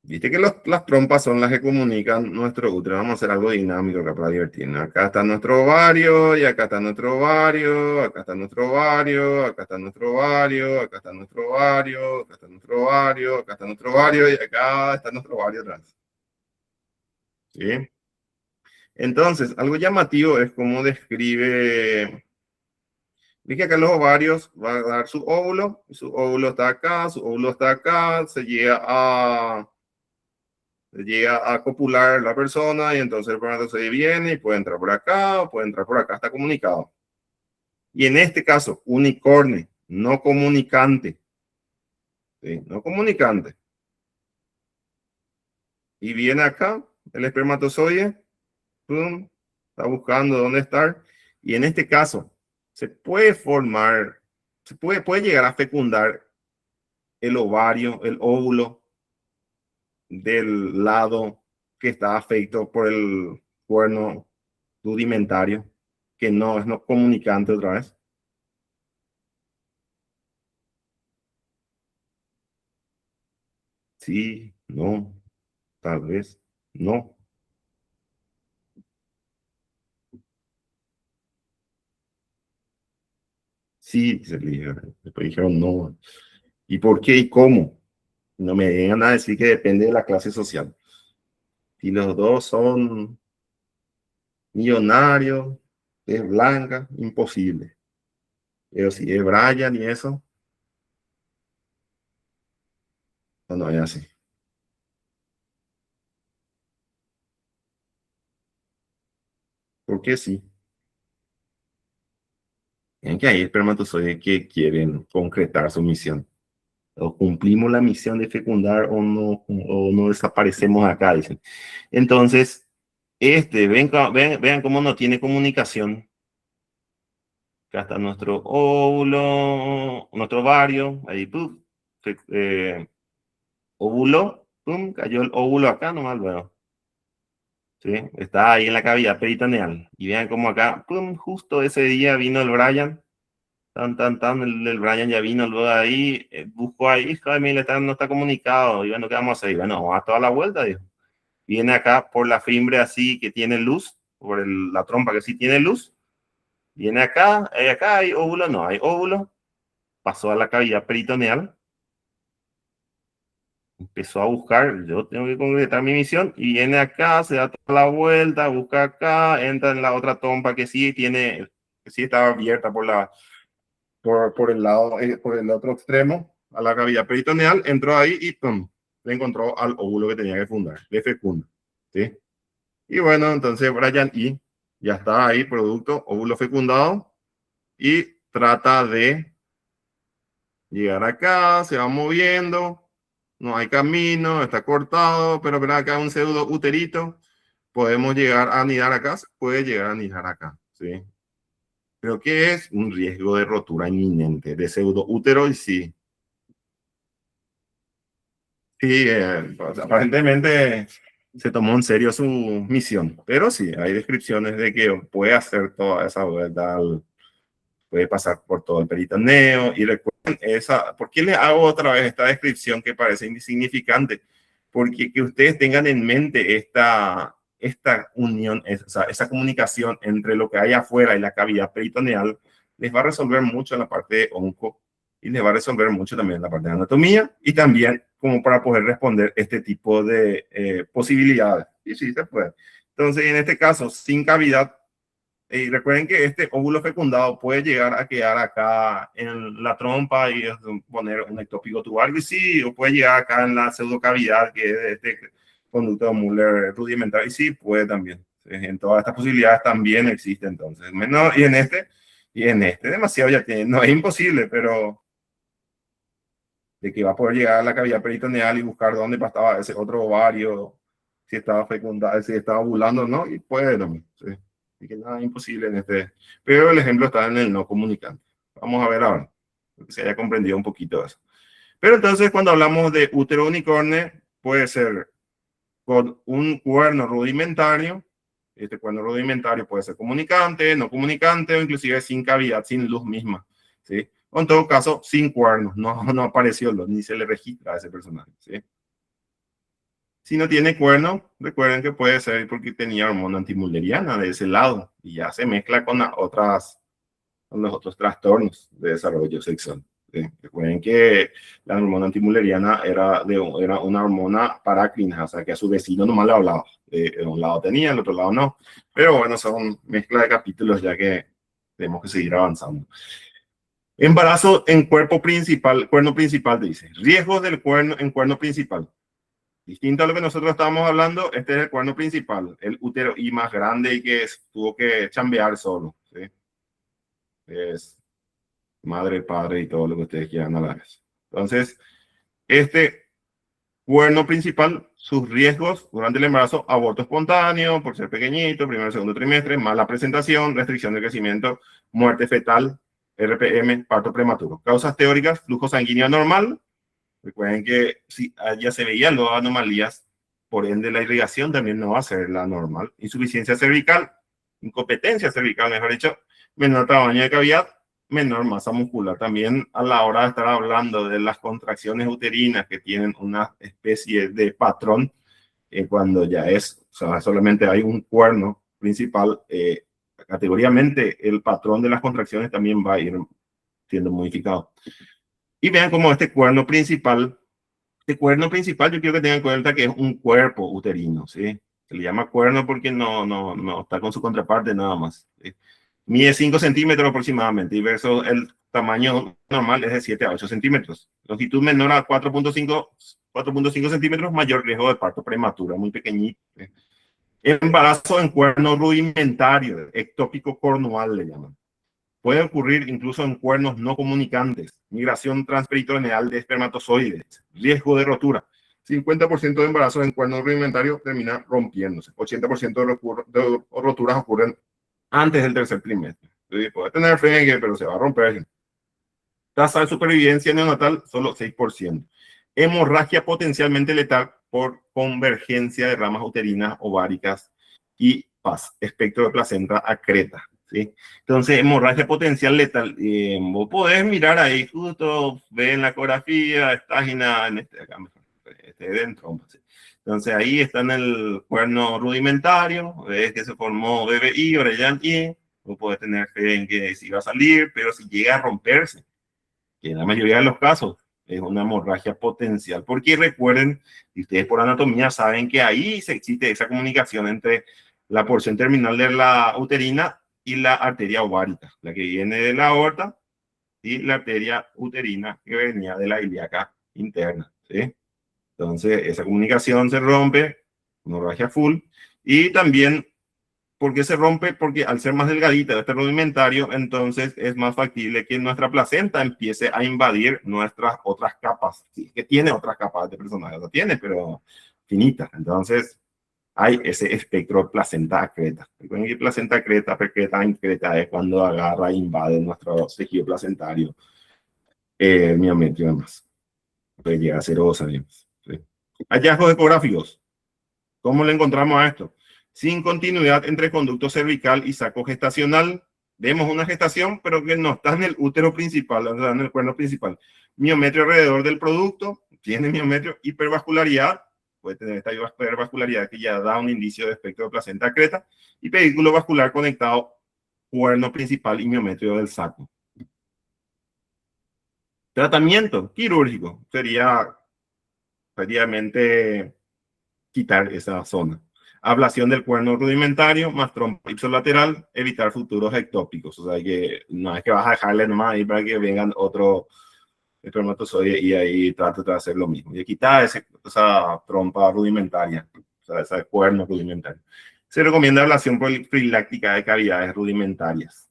Viste que las trompas son las que comunican nuestro útero. Vamos a hacer algo dinámico acá para divertirnos. Acá está nuestro ovario, y acá está nuestro ovario, acá está nuestro ovario, acá está nuestro ovario, acá está nuestro ovario, acá está nuestro ovario, acá está nuestro ovario, y acá está nuestro ovario atrás. ¿Sí? Entonces, algo llamativo es cómo describe. Dije que los ovarios va a dar su óvulo está acá, su óvulo está acá, se llega a copular la persona y entonces el espermatozoide viene y puede entrar por acá o puede entrar por acá, está comunicado. Y en este caso, unicornio, no comunicante. ¿Sí? No comunicante. Y viene acá el espermatozoide, ¡pum! Está buscando dónde estar. Y en este caso, se puede formar, puede llegar a fecundar el ovario, el óvulo del lado que está afectado por el cuerno rudimentario, que no es no comunicante otra vez. Sí, no, tal vez, no. Sí, se le dijeron. Después dijeron no. ¿Y por qué y cómo? No me vengan a decir que depende de la clase social. Si los dos son millonarios, es blanca, imposible. Pero si es Brian y eso, no, no es así. Porque sí. En que hay espermatozoides que quieren concretar su misión. O cumplimos la misión de fecundar o no desaparecemos acá, dicen. Entonces, vean cómo no tiene comunicación. Acá está nuestro óvulo, nuestro ovario, ahí, puf, óvulo, pum, cayó el óvulo acá nomás luego. ¿Sí? Está ahí en la cavidad peritoneal. Y vean cómo acá, pum, justo ese día vino el Brian. El Brian ya vino luego ahí, buscó ahí, Jaime no está comunicado, y bueno, ¿qué vamos a hacer? Bueno, vamos a toda la vuelta, dijo. Viene acá por la fimbre así que tiene luz, por la trompa que sí tiene luz, viene acá hay óvulo, no hay óvulo, pasó a la cavidad peritoneal, empezó a buscar, yo tengo que concretar mi misión, y viene acá, se da toda la vuelta, busca acá, entra en la otra trompa que sí estaba abierta por el lado, por el otro extremo, a la cavidad peritoneal, entró ahí y ¡pum! Le encontró al óvulo que tenía que fundar, le fecunda, ¿sí? Y bueno, entonces Brian y ya está ahí, producto, óvulo fecundado, y trata de llegar acá, se va moviendo, no hay camino, está cortado, pero ven acá un pseudo uterito, podemos llegar a anidar acá, se puede llegar a anidar acá, ¿sí? Pero ¿qué es? Un riesgo de rotura inminente de pseudo útero y sí. Sí, pues, aparentemente se tomó en serio su misión, pero sí, hay descripciones de que puede hacer toda esa vuelta, puede pasar por todo el peritoneo. Y recuerden, ¿por qué les hago otra vez esta descripción que parece insignificante? Porque que ustedes tengan en mente esta unión, esa comunicación entre lo que hay afuera y la cavidad peritoneal, les va a resolver mucho en la parte de onco y les va a resolver mucho también en la parte de anatomía y también como para poder responder este tipo de posibilidades. Y sí, se puede. Entonces, en este caso, sin cavidad, y recuerden que este óvulo fecundado puede llegar a quedar acá en la trompa y poner un ectópico tubario, y sí, o puede llegar acá en la pseudocavidad, que es de este conducto de Müller rudimentario, y sí, puede también. En todas estas posibilidades también existe entonces. Menor, y en este demasiado ya tiene, no es imposible, pero de que va a poder llegar a la cavidad peritoneal y buscar dónde estaba ese otro ovario, si estaba fecundado, si estaba ovulando o no, y puede también. Sí. Así que nada imposible en este. Pero el ejemplo está en el no comunicante. Vamos a ver ahora, que se haya comprendido un poquito eso. Pero entonces, cuando hablamos de útero unicornio, puede ser con un cuerno rudimentario. Este cuerno rudimentario puede ser comunicante, no comunicante o inclusive sin cavidad, sin luz misma. ¿Sí? O en todo caso, sin cuernos, no apareció, ni se le registra a ese personaje. ¿Sí? Si no tiene cuerno, recuerden que puede ser porque tenía hormona antimulleriana de ese lado y ya se mezcla con con los otros trastornos de desarrollo sexual. ¿Sí? Recuerden que la hormona antimulleriana era una hormona parácrina, o sea que a su vecino nomás le hablaba. De un lado tenía, el otro lado no. Pero bueno, son mezcla de capítulos ya que tenemos que seguir avanzando. Embarazo en cuerno principal, dice. Riesgos del cuerno en cuerno principal. Distinto a lo que nosotros estábamos hablando, este es el cuerno principal, el útero y más grande y que tuvo que chambear solo. ¿Sí? Es madre, padre y todo lo que ustedes quieran a la vez. Entonces, este cuerno principal, sus riesgos durante el embarazo: aborto espontáneo, por ser pequeñito, primer y segundo trimestre, mala presentación, restricción de crecimiento, muerte fetal, RPM, parto prematuro. Causas teóricas: flujo sanguíneo anormal. Recuerden que si ya se veían las anomalías, por ende la irrigación también no va a ser la normal. Insuficiencia cervical, incompetencia cervical, mejor dicho, menor tamaño de cavidad, menor masa muscular. También a la hora de estar hablando de las contracciones uterinas que tienen una especie de patrón, cuando ya o sea, solamente hay un cuerno principal, categóricamente el patrón de las contracciones también va a ir siendo modificado. Y vean cómo este cuerno principal yo quiero que tengan en cuenta que es un cuerpo uterino, ¿sí? Se le llama cuerno porque no está con su contraparte nada más. ¿Sí? Mide 5 centímetros aproximadamente y versus el tamaño normal es de 7 a 8 centímetros. Longitud menor a 4.5 centímetros, mayor riesgo de parto prematuro, muy pequeñito. ¿Sí? Embarazo en cuerno rudimentario, ectópico cornual le llaman. Puede ocurrir incluso en cuernos no comunicantes, migración transperitoneal de espermatozoides, riesgo de rotura. 50% de embarazos en cuernos rudimentarios termina rompiéndose. 80% de roturas ocurren antes del tercer trimestre. Entonces, puede tener frengue, pero se va a romper. Tasa de supervivencia neonatal, solo 6%. Hemorragia potencialmente letal por convergencia de ramas uterinas, ováricas y PAS, espectro de placenta acreta. ¿Sí? Entonces, hemorragia potencial letal. Vos podés mirar ahí, justo, ve en la ecografía, página, en este acá, este dentro. ¿Sí? Entonces, ahí está en el cuerno rudimentario, ves que se formó BBI, Orellan Y. Vos podés tener fe en que sí va a salir, pero si llega a romperse, que en la mayoría de los casos es una hemorragia potencial, porque recuerden, y ustedes por anatomía saben que ahí se existe esa comunicación entre la porción terminal de la uterina y la arteria ovárica, la que viene de la aorta, y la arteria uterina que venía de la ilíaca interna. ¿Sí? Entonces, esa comunicación se rompe, hemorragia full, y también, ¿por qué se rompe? Porque al ser más delgadita este rudimentario, entonces es más factible que nuestra placenta empiece a invadir nuestras otras capas. Sí, que tiene otras capas de personaje, lo tiene, pero finitas. Entonces hay ese espectro placenta acreta. Recuerden que placenta acreta, secreta, increta es cuando agarra e invade nuestro tejido placentario, miometrio y demás. Puede llegar a ser osa, digamos. ¿Sí? Hallazgos ecográficos. ¿Cómo le encontramos a esto? Sin continuidad entre conducto cervical y saco gestacional. Vemos una gestación, pero que no está en el útero principal, o sea, en el cuerno principal. Miometrio alrededor del producto, tiene miometrio, hipervascularidad, puede tener esta hipervascularidad que ya da un indicio de espectro de placenta acreta, y pedículo vascular conectado cuerno principal y miométrico del saco. Tratamiento quirúrgico sería prácticamente quitar esa zona. Ablación del cuerno rudimentario más trompa ipsilateral, evitar futuros ectópicos. O sea que no es que vas a dejarle nomás ahí para que vengan otro espermatozoide y ahí trate de hacer lo mismo. Y quitar esa trompa rudimentaria, o sea, ese cuerno rudimentario. Se recomienda ablación profiláctica de cavidades rudimentarias.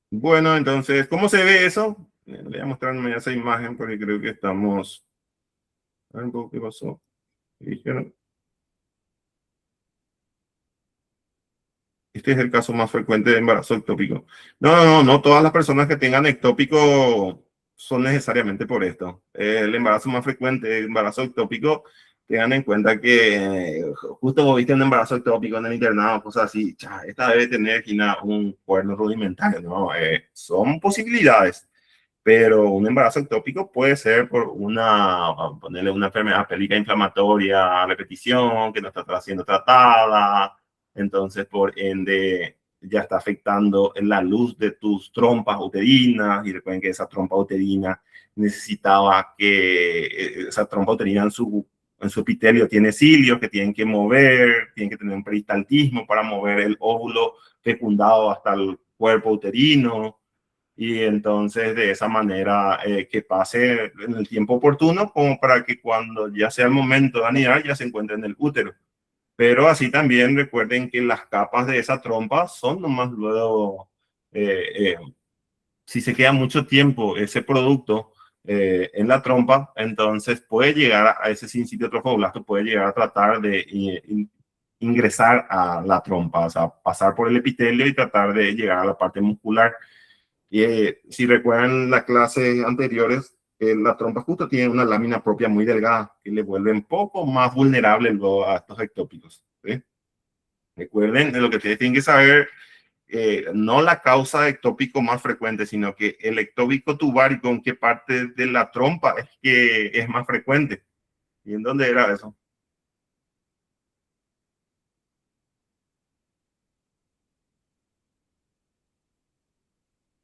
Bueno, entonces, ¿cómo se ve eso? Voy a mostrarme esa imagen porque creo que estamos... A ver un poco qué pasó. Dijeron, este es el caso más frecuente de embarazo ectópico. No todas las personas que tengan ectópico son necesariamente por esto. El embarazo más frecuente, el embarazo ectópico, tengan en cuenta que justo vos viste un embarazo ectópico en el internado, cosas así, esta debe tener un cuerno rudimentario, ¿no? Son posibilidades, pero un embarazo ectópico puede ser por ponerle una enfermedad pélvica inflamatoria a repetición, que no está siendo tratada, entonces por ende ya está afectando la luz de tus trompas uterinas, y recuerden que esa trompa uterina necesitaba que esa trompa uterina en su epitelio tiene cilios que tienen que mover, tienen que tener un peristaltismo para mover el óvulo fecundado hasta el cuerpo uterino, y entonces de esa manera que pase en el tiempo oportuno como para que cuando ya sea el momento de anidar ya se encuentre en el útero. Pero así también recuerden que las capas de esa trompa son nomás luego, si se queda mucho tiempo ese producto en la trompa, entonces puede llegar a ese sincitio trofoblasto, puede llegar a tratar de ingresar a la trompa, o sea, pasar por el epitelio y tratar de llegar a la parte muscular. Y si recuerdan las clases anteriores, la trompa justo tiene una lámina propia muy delgada que le vuelve un poco más vulnerable a estos ectópicos, ¿sí? Recuerden de lo que ustedes tienen que saber, no la causa de ectópico más frecuente, sino que el ectópico tubárico, en qué parte de la trompa es que es más frecuente. ¿Y en dónde era eso?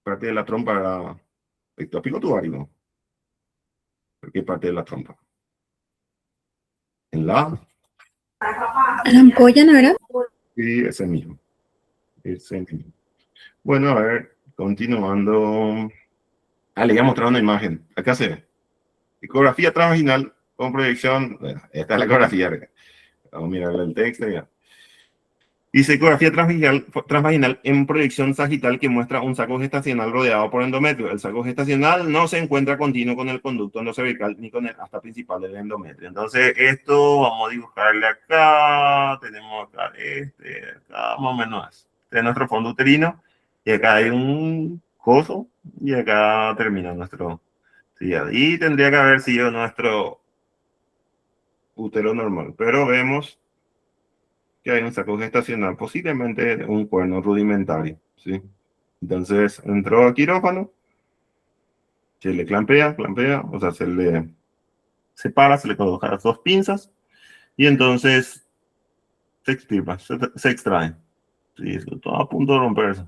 Parte de la trompa era ectópico tubárico. ¿Por qué parte de la trompa? En la... La ampolla, ¿no era? Sí, ese mismo. Ese mismo. Bueno, a ver, continuando. Le voy a mostrar una imagen. Acá se ve. Ecografía transvaginal con proyección. Bueno, esta es la ecografía. Vamos a mirar el texto. Ya. Dice ecografía transvaginal en proyección sagital que muestra un saco gestacional rodeado por endometrio. El saco gestacional no se encuentra continuo con el conducto endocervical ni con el asta principal del endometrio. Entonces, esto vamos a dibujarle acá. Tenemos acá acá más o menos. Este es nuestro fondo uterino. Y acá hay un coso. Y acá termina nuestro. Sí, ahí tendría que haber sido nuestro útero normal. Pero vemos que hay un saco gestacional, posiblemente un cuerno rudimentario, ¿sí? Entonces entró a quirófano, se le clampea, o sea, se le separa, se le colocan las dos pinzas y entonces se extirpa, se extrae. Sí, todo a punto de romperse.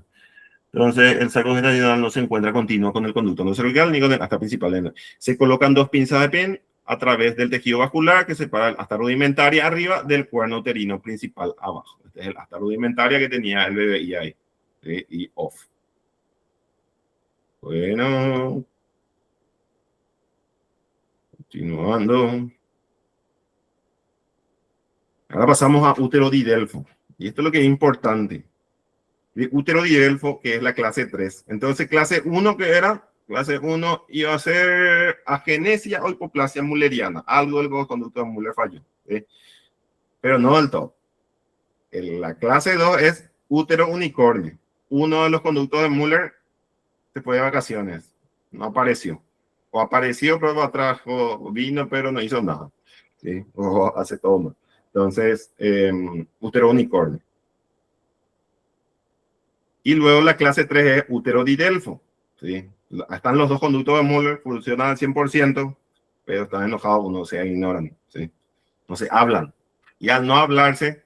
Entonces, el saco gestacional no se encuentra continuo con el conducto no cervical ni con el asta principal. Se colocan dos pinzas de pen a través del tejido vascular que separa el asta rudimentaria arriba del cuerno uterino principal abajo. Este es el asta rudimentaria que tenía el bebé y ahí. ¿Sí? Y off. Bueno, continuando. Ahora pasamos a útero didelfo. Y esto es lo que es importante. De útero didelfo, que es la clase 3. Entonces, clase 1, que era? Clase 1 iba a ser agenesia o hipoplasia mulleriana. Algo del conducto de Muller falló. ¿Sí? Pero no del todo. La clase 2 es útero unicornio. Uno de los conductos de Muller se fue de vacaciones. No apareció. O apareció, pero atrajo, vino, pero no hizo nada. ¿Sí? O hace todo mal. Entonces, útero unicornio. Y luego la clase 3 es útero didelfo. ¿Sí? Están los dos conductos de Muller, funcionan al 100%, pero están enojados, no se ignoran, ¿sí? No se hablan. Y al no hablarse,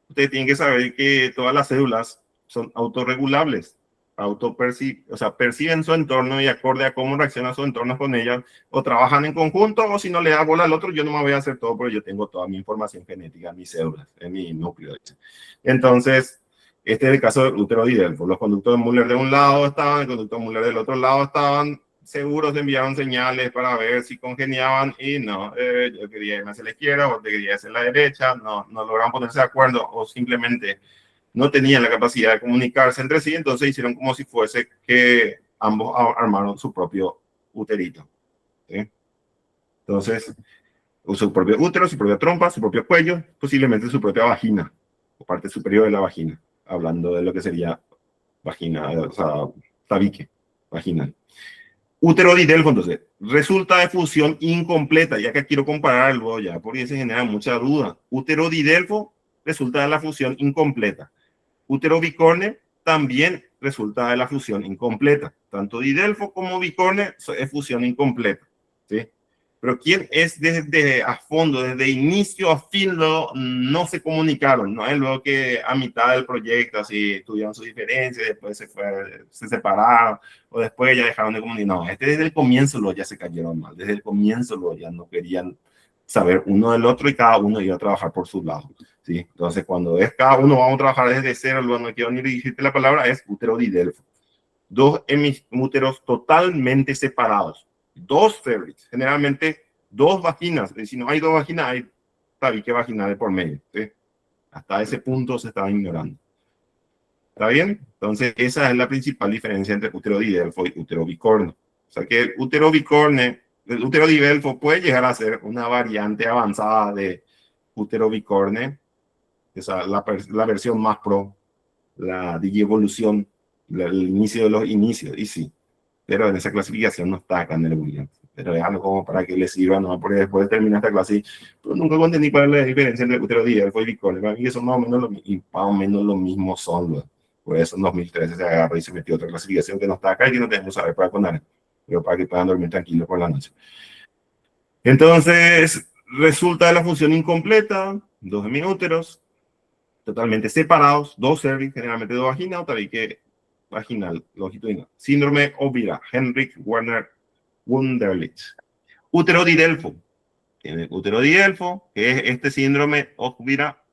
ustedes tienen que saber que todas las células son autorregulables, o sea, perciben su entorno y acorde a cómo reacciona su entorno con ellas, o trabajan en conjunto, o si no le da bola al otro, yo no me voy a hacer todo, porque yo tengo toda mi información genética, mis células, en mi núcleo. Entonces, este es el caso del útero de Delfo. Los conductos de Müller de un lado estaban, el conducto de Müller del otro lado estaban, seguros enviaban señales para ver si congeniaban y no, yo quería irme hacia la izquierda o te quería hacia la derecha, no lograban ponerse de acuerdo o simplemente no tenían la capacidad de comunicarse entre sí, entonces hicieron como si fuese que ambos armaron su propio uterito. ¿Sí? Entonces, su propio útero, su propia trompa, su propio cuello, posiblemente su propia vagina, o parte superior de la vagina, hablando de lo que sería vagina, o sea, tabique, vaginal. Útero de Delfo, entonces, resulta de fusión incompleta, ya que quiero compararlo ya, porque se genera mucha duda. Útero de Delfo resulta de la fusión incompleta. Útero bicorne también resulta de la fusión incompleta. Tanto didelfo como bicorne es fusión incompleta. ¿Sí? Pero ¿quién es desde a fondo, desde inicio a fin, no se comunicaron? No es luego que a mitad del proyecto así tuvieron sus diferencias, después se separaron, o después ya dejaron de comunicar. No, desde el comienzo ya se cayeron mal. Desde el comienzo ya no querían saber uno del otro y cada uno iba a trabajar por su lado. ¿Sí? Entonces, cuando es cada uno, vamos a trabajar desde cero, no quiero ni dirigirte la palabra, es útero de Delfo. Dos hemúteros totalmente separados. Dos cervix, generalmente dos vaginas. Si no hay dos vaginas, hay tabique vaginal de por medio. ¿Sí? Hasta ese punto se estaba ignorando. ¿Está bien? Entonces, esa es la principal diferencia entre útero de Delfo y útero bicorne. O sea que el útero bicorne, el útero de Delfo puede llegar a ser una variante avanzada de útero bicorne, esa, la versión más pro, la digievolución, el inicio de los inicios, y sí, pero en esa clasificación no está acá en el Williams. Pero es algo como para que le sirva, ¿no? Porque después de terminar esta clase, pues nunca entendí cuál es la diferencia entre útero de Delfo y bicorne. Para mí eso más o menos lo mismo son, ¿no? Por eso en 2013 se agarró y se metió otra clasificación que no está acá y que no tenemos que saber para poner, pero para que puedan dormir tranquilos por la noche. Entonces, resulta de la función incompleta, dos hemiúteros, totalmente separados, dos cervix, generalmente dos vaginas, o tabique vaginal longitudinal. Síndrome Ovira, Henrik Werner Wunderlich. Útero de Delfo. Tiene útero de Delfo, que es este síndrome Ovira,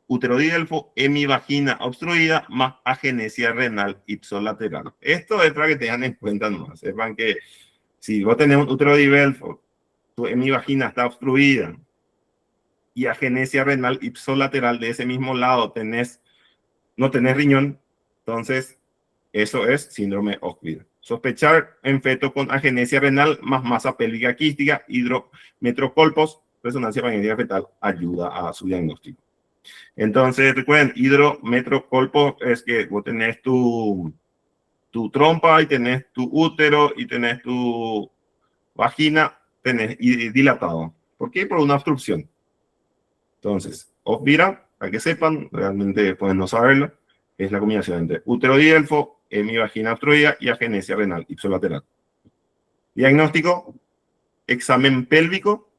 útero de Delfo, hemivagina obstruida, más agenesia renal ipsolateral. Esto es para que tengan en cuenta nomás. Sepan que si vos tenés un útero de Delfo, tu hemivagina está obstruida, y agenesia renal ipsolateral de ese mismo lado no tenés riñón, entonces eso es síndrome Ovira. Sospechar en feto con agenesia renal más masa pélvica quística, hidrometrocolpos, resonancia magnética fetal, ayuda a su diagnóstico. Entonces, recuerden, hidrometrocolpo es que vos tenés tu trompa y tenés tu útero y tenés tu vagina, tenés dilatado. ¿Por qué? Por una obstrucción. Entonces, Ovira, para que sepan, realmente pueden no saberlo, es la combinación entre útero de Delfo, hemivagina obstruida y agenesia renal ipsolateral. Diagnóstico, examen pélvico,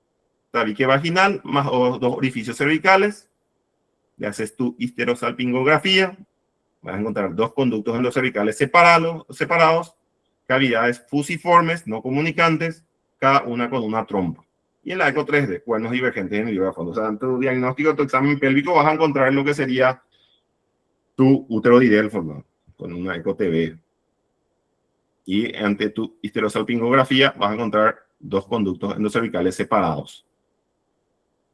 tabique vaginal, más dos orificios cervicales. Le haces tu histerosalpingografía, vas a encontrar dos conductos endocervicales separados, cavidades fusiformes, no comunicantes, cada una con una trompa. Y en la eco 3D, cuernos divergentes en el libro de fondo. O sea, en tu diagnóstico, tu examen pélvico, vas a encontrar lo que sería tu útero de Delfo, ¿no? Con una eco TV. Y ante tu histerosalpingografía, vas a encontrar dos conductos endocervicales separados.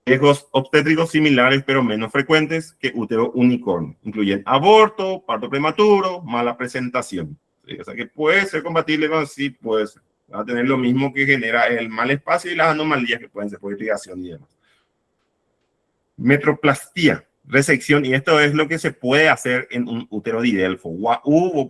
Riesgos obstétricos similares, pero menos frecuentes que útero unicornio. Incluyen aborto, parto prematuro, mala presentación. ¿Sí? O sea que puede ser compatible con sí, puede ser. Va a tener lo mismo que genera el mal espacio y las anomalías que pueden ser por irrigación y demás. Metroplastía, resección, y esto es lo que se puede hacer en un útero de Delfo. Vos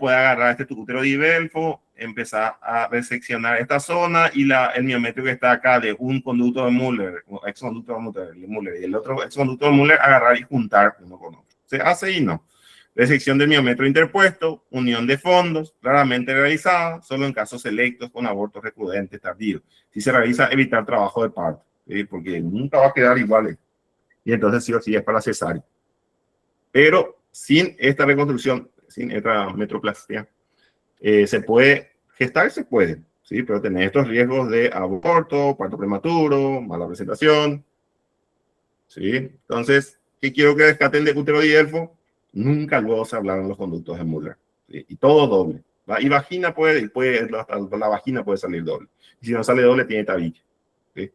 puede agarrar este tu útero de Delfo, empezar a reseccionar esta zona y el miometrio que está acá de un conducto de Müller, exconducto de Müller y el otro exconducto de Müller, agarrar y juntar uno con otro. Se hace y no. Resección del miometrio interpuesto, unión de fondos, raramente realizada, solo en casos selectos con abortos recurrentes tardíos. Si se realiza, evitar trabajo de parto, ¿sí? Porque nunca va a quedar igual. Y entonces sí o sí es para cesárea. Pero sin esta reconstrucción, sin esta metroplastia, se puede gestar, se puede, ¿sí? Pero tener estos riesgos de aborto, parto prematuro, mala presentación, ¿sí? Entonces, ¿qué quiero que rescaten de útero y delfo? Nunca luego se hablaron los conductos de Müller, ¿sí? Y todo doble. Y vagina hasta la vagina puede salir doble. Y si no sale doble, tiene tabique, ¿sí?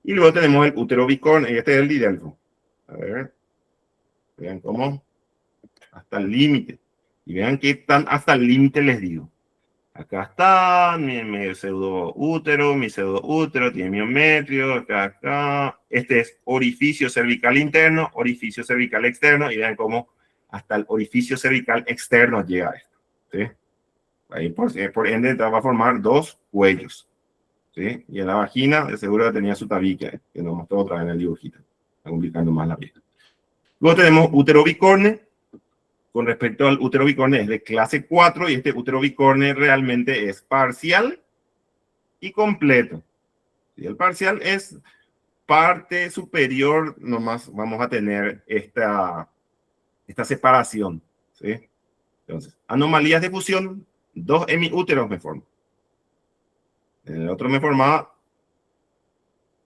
Y luego tenemos el útero bicorne, y este es el didelfo. A ver, vean cómo, hasta el límite. Y vean qué tan hasta el límite les digo. Acá está mi pseudoútero, tiene miometrio, acá. Este es orificio cervical interno, orificio cervical externo, y vean cómo hasta el orificio cervical externo llega esto, ¿sí? Ahí por ende va a formar dos cuellos, ¿sí? Y en la vagina, de seguro tenía su tabique, que nos mostró otra vez en el dibujito, está complicando más la vida. Luego tenemos útero bicorne. Con respecto al útero bicorne es de clase 4 y este útero bicorne realmente es parcial y completo. Y el parcial es parte superior, nomás vamos a tener esta separación, ¿sí? Entonces, anomalías de fusión, dos hemiúteros me forman. En el otro me formaba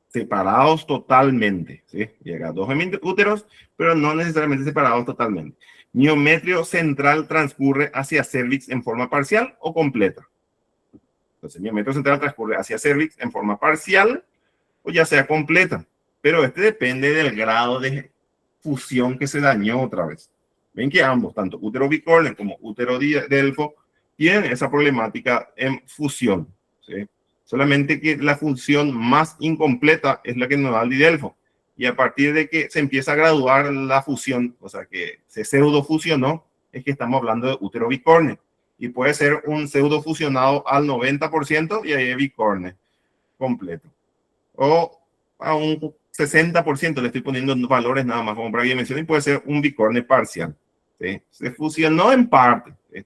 separados totalmente, ¿sí? Llega dos hemiúteros, pero no necesariamente separados totalmente. Miometrio central transcurre hacia cervix en forma parcial o completa. Entonces, el miometrio central transcurre hacia cervix en forma parcial o ya sea completa. Pero este depende del grado de fusión que se dañó otra vez. Ven que ambos, tanto útero bicorne como útero delfo, tienen esa problemática en fusión, ¿sí? Solamente que la función más incompleta es la que nos da el didelfo. Y a partir de que se empieza a graduar la fusión, o sea que se pseudo fusionó, es que estamos hablando de útero bicorne. Y puede ser un pseudo fusionado al 90% y ahí es bicorne completo. O a un 60%, le estoy poniendo valores nada más como para que mencionen, y puede ser un bicorne parcial, ¿sí? Se fusionó en parte, ¿sí?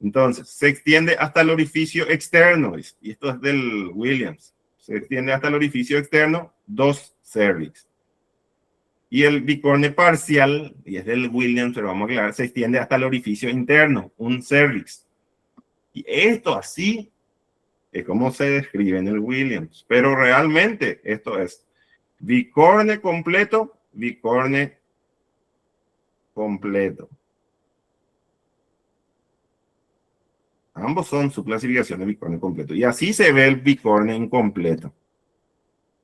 Entonces, se extiende hasta el orificio externo, y esto es del Williams, se extiende hasta el orificio externo, 2 cervix. Y el bicorne parcial, y es del Williams, pero vamos a aclarar, se extiende hasta el orificio interno, 1 cervix. Y esto así es como se describe en el Williams, pero realmente esto es bicorne completo, bicorne completo. Ambos son su clasificación de bicorne completo. Y así se ve el bicorne incompleto.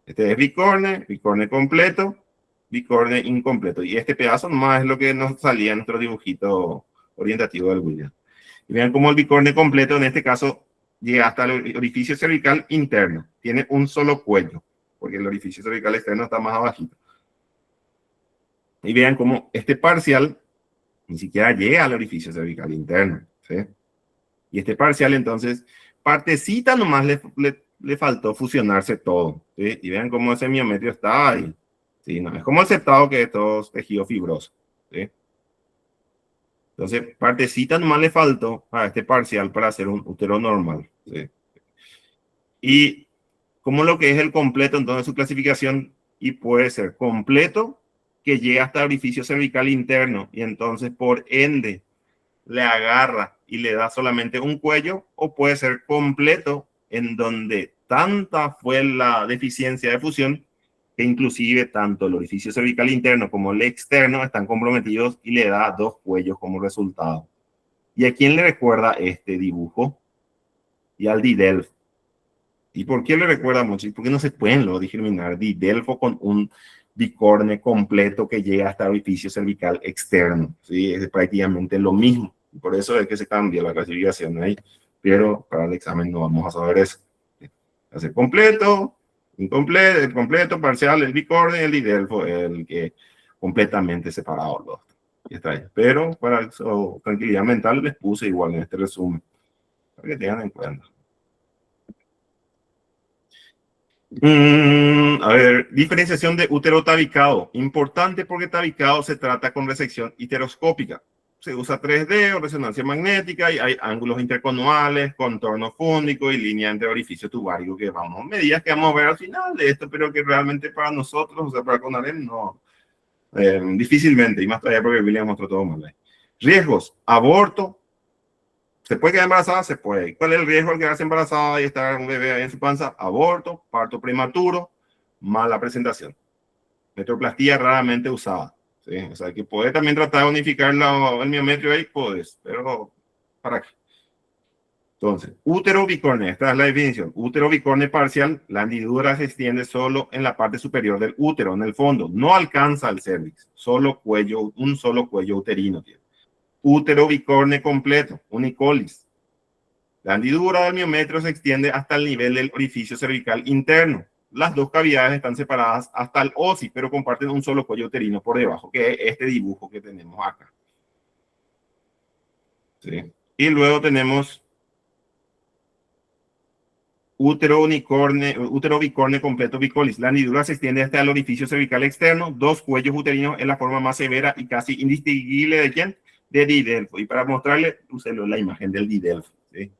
Este es bicorne, bicorne completo, bicorne incompleto. Y este pedazo nomás es lo que nos salía en nuestro dibujito orientativo del Williams. Y vean cómo el bicorne completo en este caso llega hasta el orificio cervical interno. Tiene un solo cuello, porque el orificio cervical externo está más abajito. Y vean cómo este parcial ni siquiera llega al orificio cervical interno, ¿sí? Y este parcial, entonces, partecita nomás le faltó fusionarse todo, ¿sí? Y vean cómo ese miometrio está ahí. Sí, no, es como el septado que es todo tejido fibroso, ¿sí? Entonces, partecita nomás le faltó a este parcial para hacer un útero normal, ¿sí? Y como lo que es el completo, entonces su clasificación, y puede ser completo que llega hasta el orificio cervical interno, y entonces por ende le agarra y le da solamente un cuello, o puede ser completo en donde tanta fue la deficiencia de fusión que inclusive tanto el orificio cervical interno como el externo están comprometidos y le da dos cuellos como resultado. ¿Y a quién le recuerda este dibujo? Y al didelfo. ¿Y por qué le recuerda mucho? ¿Y por qué no se pueden luego discriminar didelfo con un bicorne completo que llega hasta el orificio cervical externo? ¿Sí? Es prácticamente lo mismo. Por eso es que se cambia la clasificación ahí. Pero para el examen no vamos a saber eso. Hace completo, incompleto, el completo, parcial, el bicorne, el didelfo, el que completamente separado los. Y está ahí. Pero para su tranquilidad mental les puse igual en este resumen. Para que tengan en cuenta. A ver, diferenciación de útero tabicado. Importante porque tabicado se trata con resección histeroscópica. Se usa 3D o resonancia magnética y hay ángulos interconuales, contorno fúndico y línea entre orificio tubario que vamos, medidas que vamos a ver al final de esto, pero que realmente para nosotros, o sea, para Conalem, no, Difícilmente, y más todavía porque William mostró todo mal ahí. Riesgos, aborto. ¿Se puede quedar embarazada? Se puede. ¿Cuál es el riesgo al quedarse embarazada y estar un bebé ahí en su panza? Aborto, parto prematuro, mala presentación. Metroplastía raramente usada. ¿Sí? O sea, que puede también tratar de unificar el miometrio ahí, puedes, pero ¿para qué? Entonces, útero bicorne, esta es la definición. Útero bicorne parcial, la hendidura se extiende solo en la parte superior del útero, en el fondo, no alcanza el cervix, solo cuello, un solo cuello uterino tiene. Útero bicorne completo, unicolis. La hendidura del miometrio se extiende hasta el nivel del orificio cervical interno. Las dos cavidades están separadas hasta el OSI, pero comparten un solo cuello uterino por debajo, que es este dibujo que tenemos acá. ¿Sí? Y luego tenemos útero bicorne completo bicolis. La hendidura se extiende hasta el orificio cervical externo, dos cuellos uterinos en la forma más severa y casi indistinguible de quién, de Didelfo. Y para mostrarle, usé la imagen del Didelfo. ¿Sí?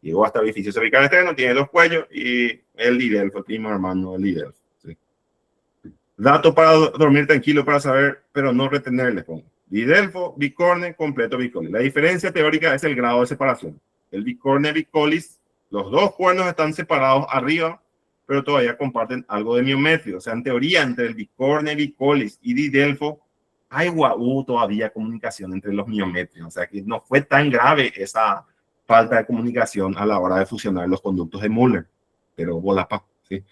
Llegó hasta el orificio cervical externo, tiene dos cuellos y el Didelfo, el primo hermano del Didelfo. ¿Sí? Dato para dormir tranquilo, para saber, pero no retenerle. Pongo. Didelfo, bicorne, completo bicolis. La diferencia teórica es el grado de separación. El bicorne bicolis, los dos cuernos están separados arriba, pero todavía comparten algo de miometrio. O sea, en teoría, entre el bicorne bicolis y Didelfo, hay todavía comunicación entre los miometrios. O sea, que no fue tan grave esa falta de comunicación a la hora de fusionar los conductos de Müller. Pero volapa, ¿sí?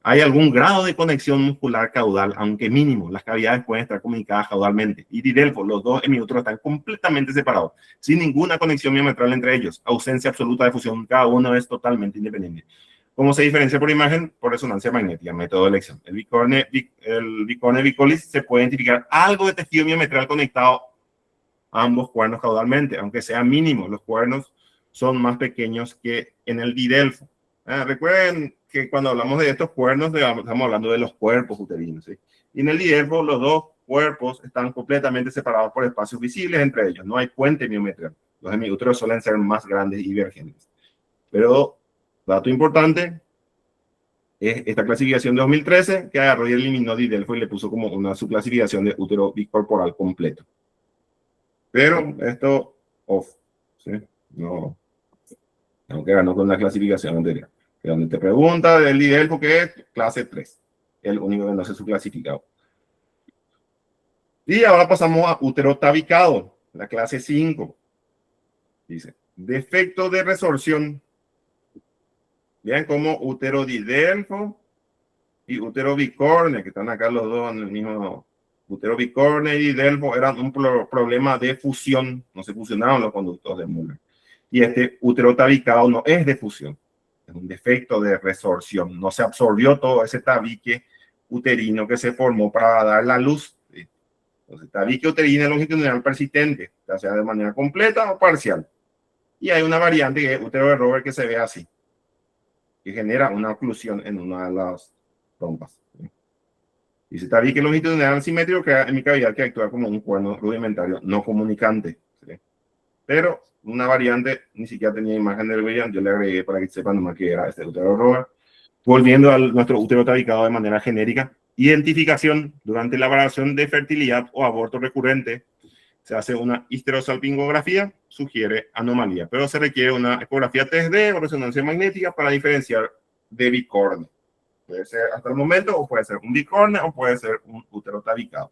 Hay algún grado de conexión muscular caudal, aunque mínimo. Las cavidades pueden estar comunicadas caudalmente. Y Didelfo, los dos hemiúteros están completamente separados, sin ninguna conexión miometral entre ellos. Ausencia absoluta de fusión. Cada uno es totalmente independiente. ¿Cómo se diferencia por imagen? Por resonancia magnética, método de elección. El bicorne bicolis se puede identificar algo de tejido miometral conectado a ambos cuernos caudalmente, aunque sea mínimo. Los cuernos son más pequeños que en el Didelfo. Recuerden que cuando hablamos de estos cuernos, estamos hablando de los cuerpos uterinos. ¿Sí? Y en el Didelfo, los dos cuerpos están completamente separados por espacios visibles entre ellos. No hay puente miometral. Los hemiúteros suelen ser más grandes y divergentes. Pero, dato importante, es esta clasificación de 2013 que agarró y eliminó Didelfo y le puso como una subclasificación de útero bicorporal completo. Pero esto, off. ¿Sí? No. Aunque ganó con la clasificación anterior. Donde te pregunta del Didelfo que es clase 3. El único que no se subclasificado. Y ahora pasamos a útero tabicado, la clase 5. Dice, defecto de resorción. Vean como útero Didelfo y útero bicorne, que están acá los dos en el mismo. Útero bicorne y Didelfo eran un problema de fusión. No se fusionaron los conductos de Müller. Y este útero tabicado no es de fusión. Es un defecto de resorción. No se absorbió todo ese tabique uterino que se formó para dar la luz. ¿Sí? Entonces, tabique uterino longitudinal persistente, ya sea de manera completa o parcial. Y hay una variante que es útero de Robert que se ve así, que genera una oclusión en una de las trompas. ¿Sí? Dice tabique longitudinal simétrico que en mi cavidad que actúa como un cuerno rudimentario no comunicante. ¿Sí? Pero una variante, ni siquiera tenía imagen del William, yo le agregué para que sepan nomás que era este útero Robert. Volviendo a nuestro útero tabicado de manera genérica, identificación durante la valoración de fertilidad o aborto recurrente, se hace una histerosalpingografía, sugiere anomalía, pero se requiere una ecografía 3D o resonancia magnética para diferenciar de bicorne. Puede ser hasta el momento, o puede ser un bicorne, o puede ser un útero tabicado.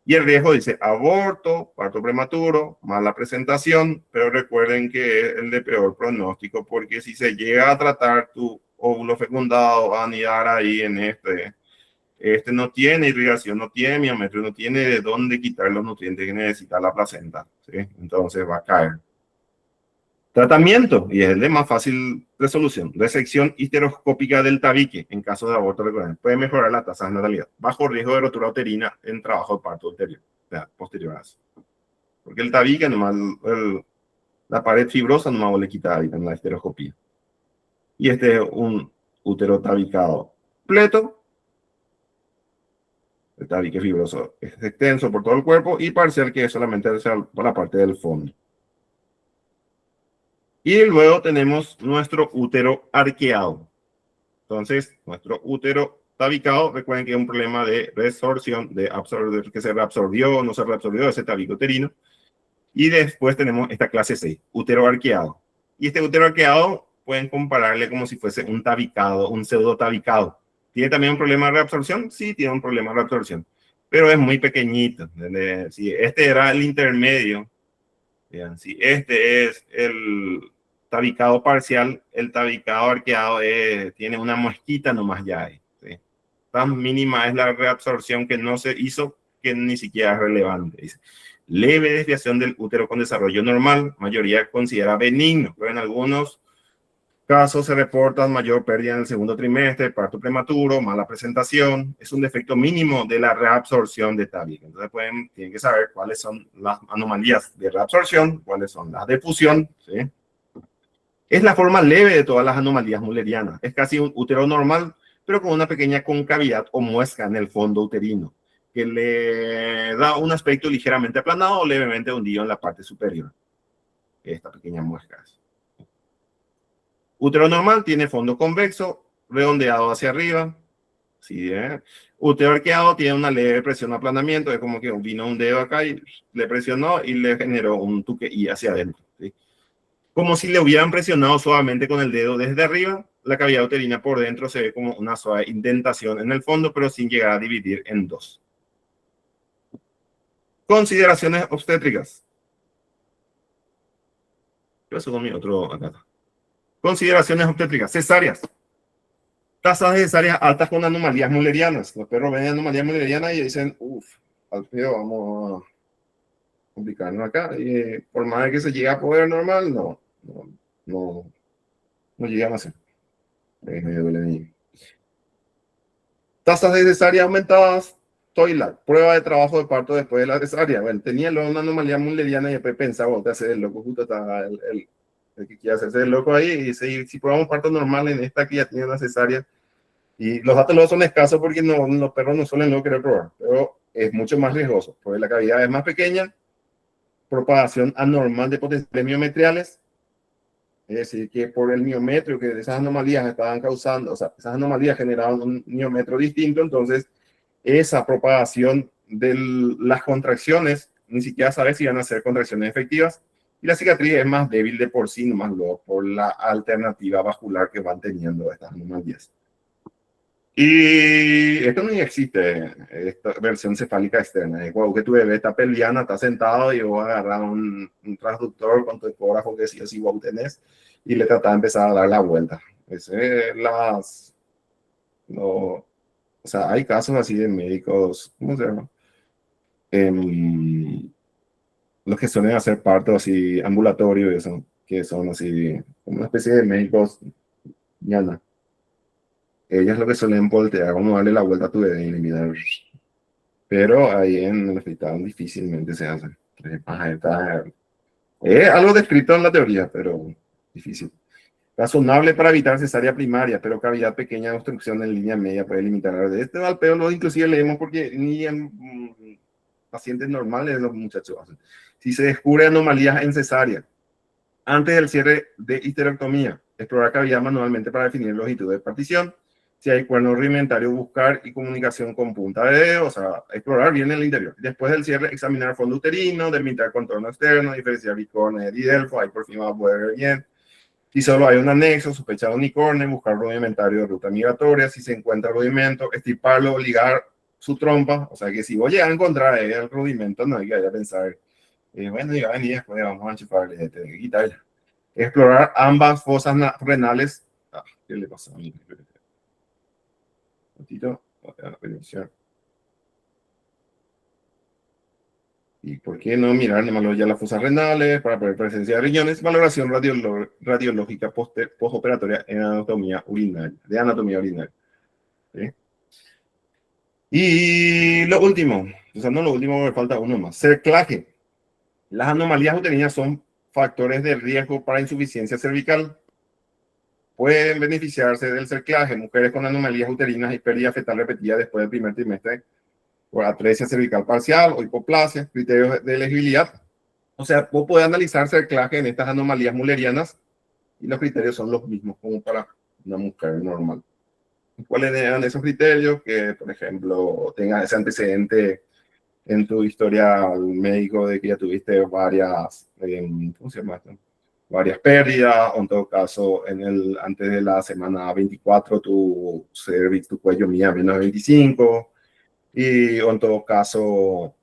Y el riesgo dice aborto, parto prematuro, mala presentación, pero recuerden que es el de peor pronóstico, porque si se llega a tratar tu óvulo fecundado, va a anidar ahí en este no tiene irrigación, no tiene miometrio, no tiene de dónde quitar los nutrientes que necesita la placenta, ¿sí? Entonces va a caer. Tratamiento, y es el de más fácil resolución, resección histeroscópica del tabique en caso de aborto recurrente. Puede mejorar la tasa de natalidad. Bajo riesgo de rotura uterina en trabajo de parto ulterior, o sea, posterior a eso. Porque el tabique, nomás la pared fibrosa, nomás le quita en la histeroscopía. Y este es un útero tabicado completo. El tabique fibroso es extenso por todo el cuerpo y parcial que es solamente por la parte del fondo. Y luego tenemos nuestro útero arqueado. Entonces, nuestro útero tabicado, recuerden que es un problema de resorción, de que se reabsorbió o no se reabsorbió ese tabique uterino. Y después tenemos esta clase 6, útero arqueado. Y este útero arqueado pueden compararle como si fuese un tabicado, un pseudo tabicado. ¿Tiene también un problema de reabsorción? Sí, tiene un problema de reabsorción, pero es muy pequeñito. Si este era el intermedio, bien, si este es el tabicado parcial, el tabicado arqueado tiene una mosquita nomás ya ahí. ¿Sí? Tan mínima es la reabsorción que no se hizo que ni siquiera es relevante. Dice, leve desviación del útero con desarrollo normal, mayoría considera benigno, pero en algunos casos se reportan mayor pérdida en el segundo trimestre, parto prematuro, mala presentación. Es un defecto mínimo de la reabsorción de tabique. Entonces tienen que saber cuáles son las anomalías de reabsorción, cuáles son las de fusión. ¿Sí? Es la forma leve de todas las anomalías mullerianas. Es casi un útero normal, pero con una pequeña concavidad o muesca en el fondo uterino, que le da un aspecto ligeramente aplanado o levemente hundido en la parte superior. Esta pequeña muesca. Útero normal tiene fondo convexo, redondeado hacia arriba. ¿Sí, útero arqueado tiene una leve presión de aplanamiento, es como que vino un dedo acá y le presionó y le generó un tuque y hacia adentro. ¿Sí? Como si le hubieran presionado suavemente con el dedo desde arriba. La cavidad uterina por dentro se ve como una suave indentación en el fondo, pero sin llegar a dividir en dos. Consideraciones obstétricas. ¿Qué pasó con mi otro acá? Consideraciones obstétricas. Cesáreas. Tasas de cesáreas altas con anomalías mullerianas. Los perros ven anomalías mullerianas y dicen, uff, al feo, vamos a complicarnos acá. Y por más que se llegue a poder normal, no llegan a ser. Me duele. Tasas de cesárea aumentadas. TOILAC, prueba de trabajo de parto después de la cesárea. Bueno, tenía una anomalía mulleriana y después pensaba, te hace el loco, justo está el que quiere hacerse el loco ahí y dice, si probamos parto normal en esta que ya tiene una cesárea. Y los datos luego son escasos porque los perros no suelen no querer probar, pero es mucho más riesgoso, porque la cavidad es más pequeña, propagación anormal de potenciales miometriales, es decir, que por el miometrio que esas anomalías estaban causando, o sea, esas anomalías generaban un miometro distinto, entonces esa propagación de las contracciones, ni siquiera sabes si van a ser contracciones efectivas, y la cicatriz es más débil de por sí, nomás luego por la alternativa vascular que van teniendo estas anomalías. Y esto no existe, esta versión cefálica externa. Es como que tu bebé está pelviana, está sentado y vos agarras un transductor con tu ecógrafo que sí o sí vos tenés y le tratás de empezar a dar la vuelta. O sea, hay casos así de médicos, ¿cómo se llama? Los que suelen hacer parto así ambulatorio y eso, que son así como una especie de médicos ñana. Ellos lo que suelen voltear, como darle la vuelta a tu bebé y eliminar. Pero ahí en el hospital difícilmente se hace. Es algo descrito en la teoría, pero difícil. Razonable para evitar cesárea primaria, pero cavidad pequeña de obstrucción en línea media puede limitar. Este al peor lo inclusive leemos porque ni en pacientes normales los muchachos hacen. Si se descubre anomalías en cesárea, antes del cierre de histerectomía, explorar cavidad manualmente para definir longitud de partición. Si hay cuerno rudimentario, buscar y comunicación con punta de dedo, o sea, explorar bien el interior. Después del cierre, examinar el fondo uterino, delimitar contorno externo, diferenciar bicorne de didelfo, ahí por fin va a poder ver bien. Si solo hay un anexo, sospechar unicornio, buscar rudimentario de ruta migratoria. Si se encuentra rudimento, estiparlo, ligar su trompa. O sea que si vos llegas a encontrar el rudimento, no hay que ir a pensar, bueno, ya vení, después vamos a enchufarle, quitarle. Explorar ambas fosas renales. ¿Qué le pasa a mí? Un ratito, ¿y por qué no mirar nomás ya las fosas renales para ver presencia de riñones? Valoración radiológica postoperatoria en anatomía urinaria, de anatomía urinaria. ¿Sí? Y lo último, o sea, no lo último, me falta uno más. Cerclaje. Las anomalías uterinas son factores de riesgo para insuficiencia cervical. Pueden beneficiarse del cerclaje mujeres con anomalías uterinas y pérdida fetal repetida después del primer trimestre por atresia cervical parcial o hipoplasia, criterios de elegibilidad. O sea, vos podés analizar cerclaje en estas anomalías mullerianas y los criterios son los mismos como para una mujer normal. ¿Cuáles eran esos criterios? Que, por ejemplo, tengas ese antecedente en tu historial médico de que ya tuviste varias, ¿cómo se llama esto? Varias pérdidas, o en todo caso, antes de la semana 24, tu cervix, tu cuello mía menos de 25, o en todo caso,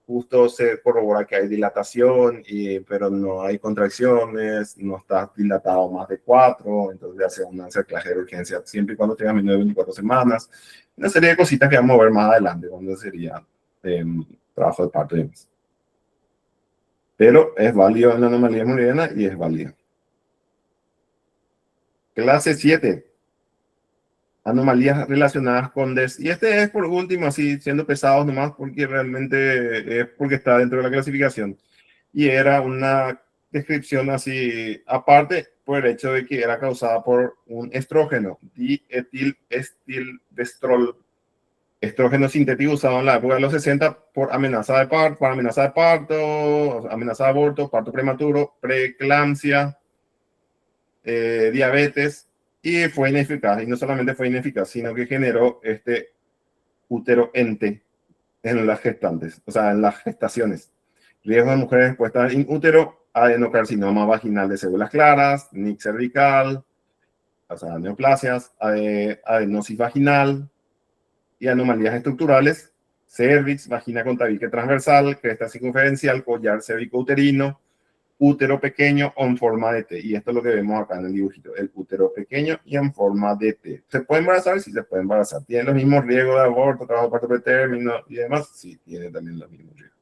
justo se corrobora que hay dilatación, pero no hay contracciones, no estás dilatado más de 4, entonces hace un anclaje de urgencia siempre y cuando tengas menos de 24 semanas. Una serie de cositas que vamos a ver más adelante, cuando sería trabajo de parto y demás. Pero es válido en la anomalía hemorroidiana y es válido. Clase 7. Anomalías relacionadas con DES. Y este es por último, así siendo pesados nomás, porque realmente es porque está dentro de la clasificación. Y era una descripción así, aparte, por el hecho de que era causada por un estrógeno, dietilestilbestrol, estrógeno sintético usado en la época de los 60 por amenaza de parto, para amenaza de parto, amenaza de aborto, parto prematuro, preeclampsia, diabetes, y fue ineficaz. Y no solamente fue ineficaz, sino que generó este útero ente en las gestantes, o sea, en las gestaciones. Riesgo de mujeres expuestas in útero, adenocarcinoma vaginal de células claras, NIC cervical, o sea, neoplasias, adenosis vaginal y anomalías estructurales, cervix, vagina con tabique transversal, cresta circunferencial, collar cérvico-uterino, útero pequeño o en forma de T. Y esto es lo que vemos acá en el dibujito, el útero pequeño y en forma de T. ¿Se puede embarazar? Sí, se puede embarazar. ¿Tiene los mismos riesgos de aborto, trabajo de parto pretérmino y demás? Sí, tiene también los mismos riesgos.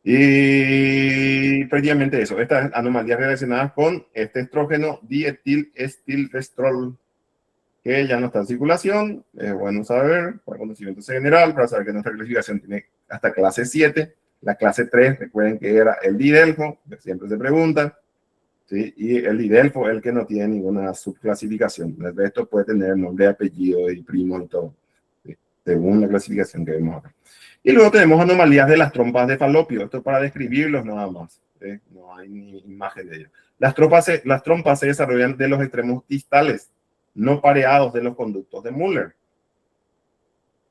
Y prácticamente eso, estas anomalías relacionadas con este estrógeno dietilestilbestrol, que ya no está en circulación. Es bueno saber, para conocimiento general, para saber que nuestra clasificación tiene hasta clase 7. La clase 3, recuerden que era el didelfo, que siempre se pregunta, ¿sí? Y el didelfo es el que no tiene ninguna subclasificación. El resto puede tener nombre, apellido y primo y todo, ¿sí? Según la clasificación que vemos acá. Y luego tenemos anomalías de las trompas de falopio. Esto para describirlos nada más, ¿sí? No hay ni imagen de ellos. Las trompas se desarrollan de los extremos distales, no pareados de los conductos de Müller.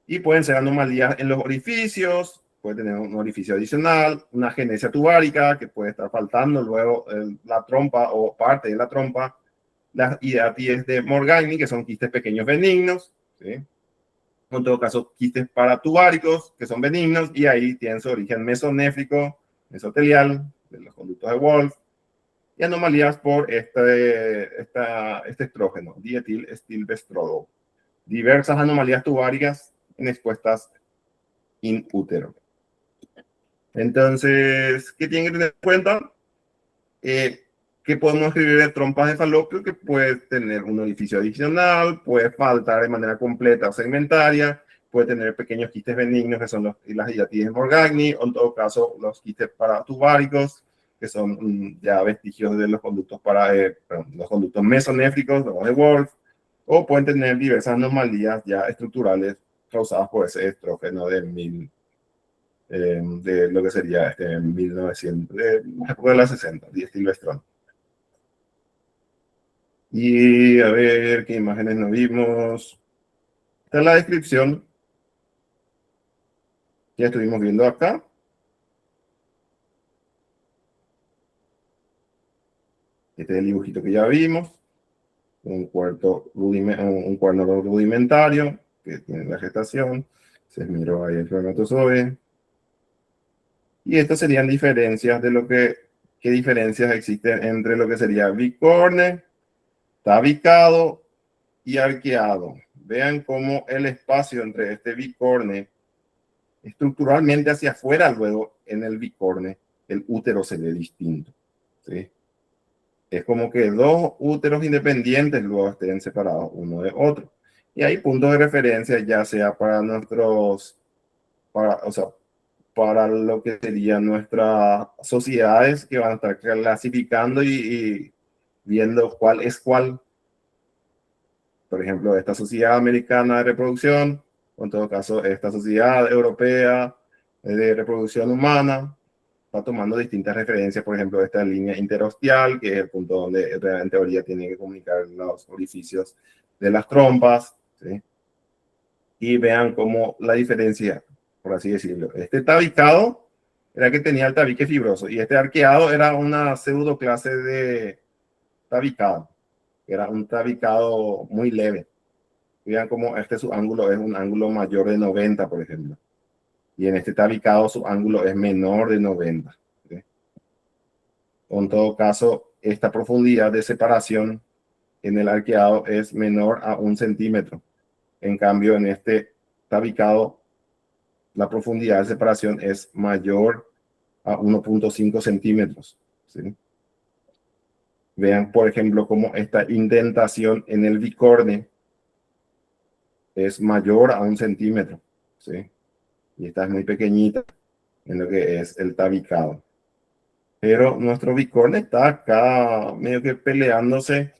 Y pueden ser anomalías en los orificios, puede tener un orificio adicional, una genesia tubárica que puede estar faltando luego la trompa o parte de la trompa, las hidaties de Morgagni, que son quistes pequeños benignos, ¿sí? En todo caso, quistes paratubáricos, que son benignos, y ahí tienen su origen mesonéfrico, mesotelial, de los conductos de Wolf, y anomalías por este estrógeno, dietilestilbestrol. Diversas anomalías tubáricas expuestas in útero. Entonces, ¿qué tienen que tener en cuenta? Que podemos escribir de trompas de falopio, que puede tener un orificio adicional, puede faltar de manera completa o segmentaria, puede tener pequeños quistes benignos, que son las hidaties de Morgagni, o en todo caso los quistes paratubáricos, que son ya vestigios de los conductos, los conductos mesonéfricos, los de Wolf, o pueden tener diversas anomalías ya estructurales causadas por ese estrógeno de lo que sería 1900, de la época de las 60, diestilbestrol. Y a ver qué imágenes nos vimos. Esta es la descripción que estuvimos viendo acá. Este es el dibujito que ya vimos. Un cuerno rudimentario que tiene la gestación. Se miró ahí el espermatozoide. Y estas serían diferencias de qué diferencias existen entre lo que sería bicorne, tabicado y arqueado. Vean cómo el espacio entre este bicorne, estructuralmente hacia afuera, luego en el bicorne, el útero se ve distinto, ¿sí? Es como que dos úteros independientes luego estén separados uno de otro. Y hay puntos de referencia, ya sea para o sea, para lo que serían nuestras sociedades que van a estar clasificando y viendo cuál es cuál. Por ejemplo, esta Sociedad Americana de Reproducción, o en todo caso, esta Sociedad Europea de Reproducción Humana, está tomando distintas referencias, por ejemplo, esta línea interostial, que es el punto donde en teoría tienen que comunicar los orificios de las trompas, ¿sí? Y vean cómo la diferencia, por así decirlo. Este tabicado era que tenía el tabique fibroso y este arqueado era una pseudo clase de tabicado. Era un tabicado muy leve. Vean cómo este su ángulo es un ángulo mayor de 90, por ejemplo. Y en este tabicado su ángulo es menor de 90. ¿Sí? En todo caso, esta profundidad de separación en el arqueado es menor a 1 centímetro. En cambio, en este tabicado, la profundidad de separación es mayor a 1,5 centímetros. ¿Sí? Vean, por ejemplo, cómo esta indentación en el bicorne es mayor a 1 centímetro. ¿Sí? Y esta es muy pequeñita en lo que es el tabicado. Pero nuestro bicorne está acá medio que peleándose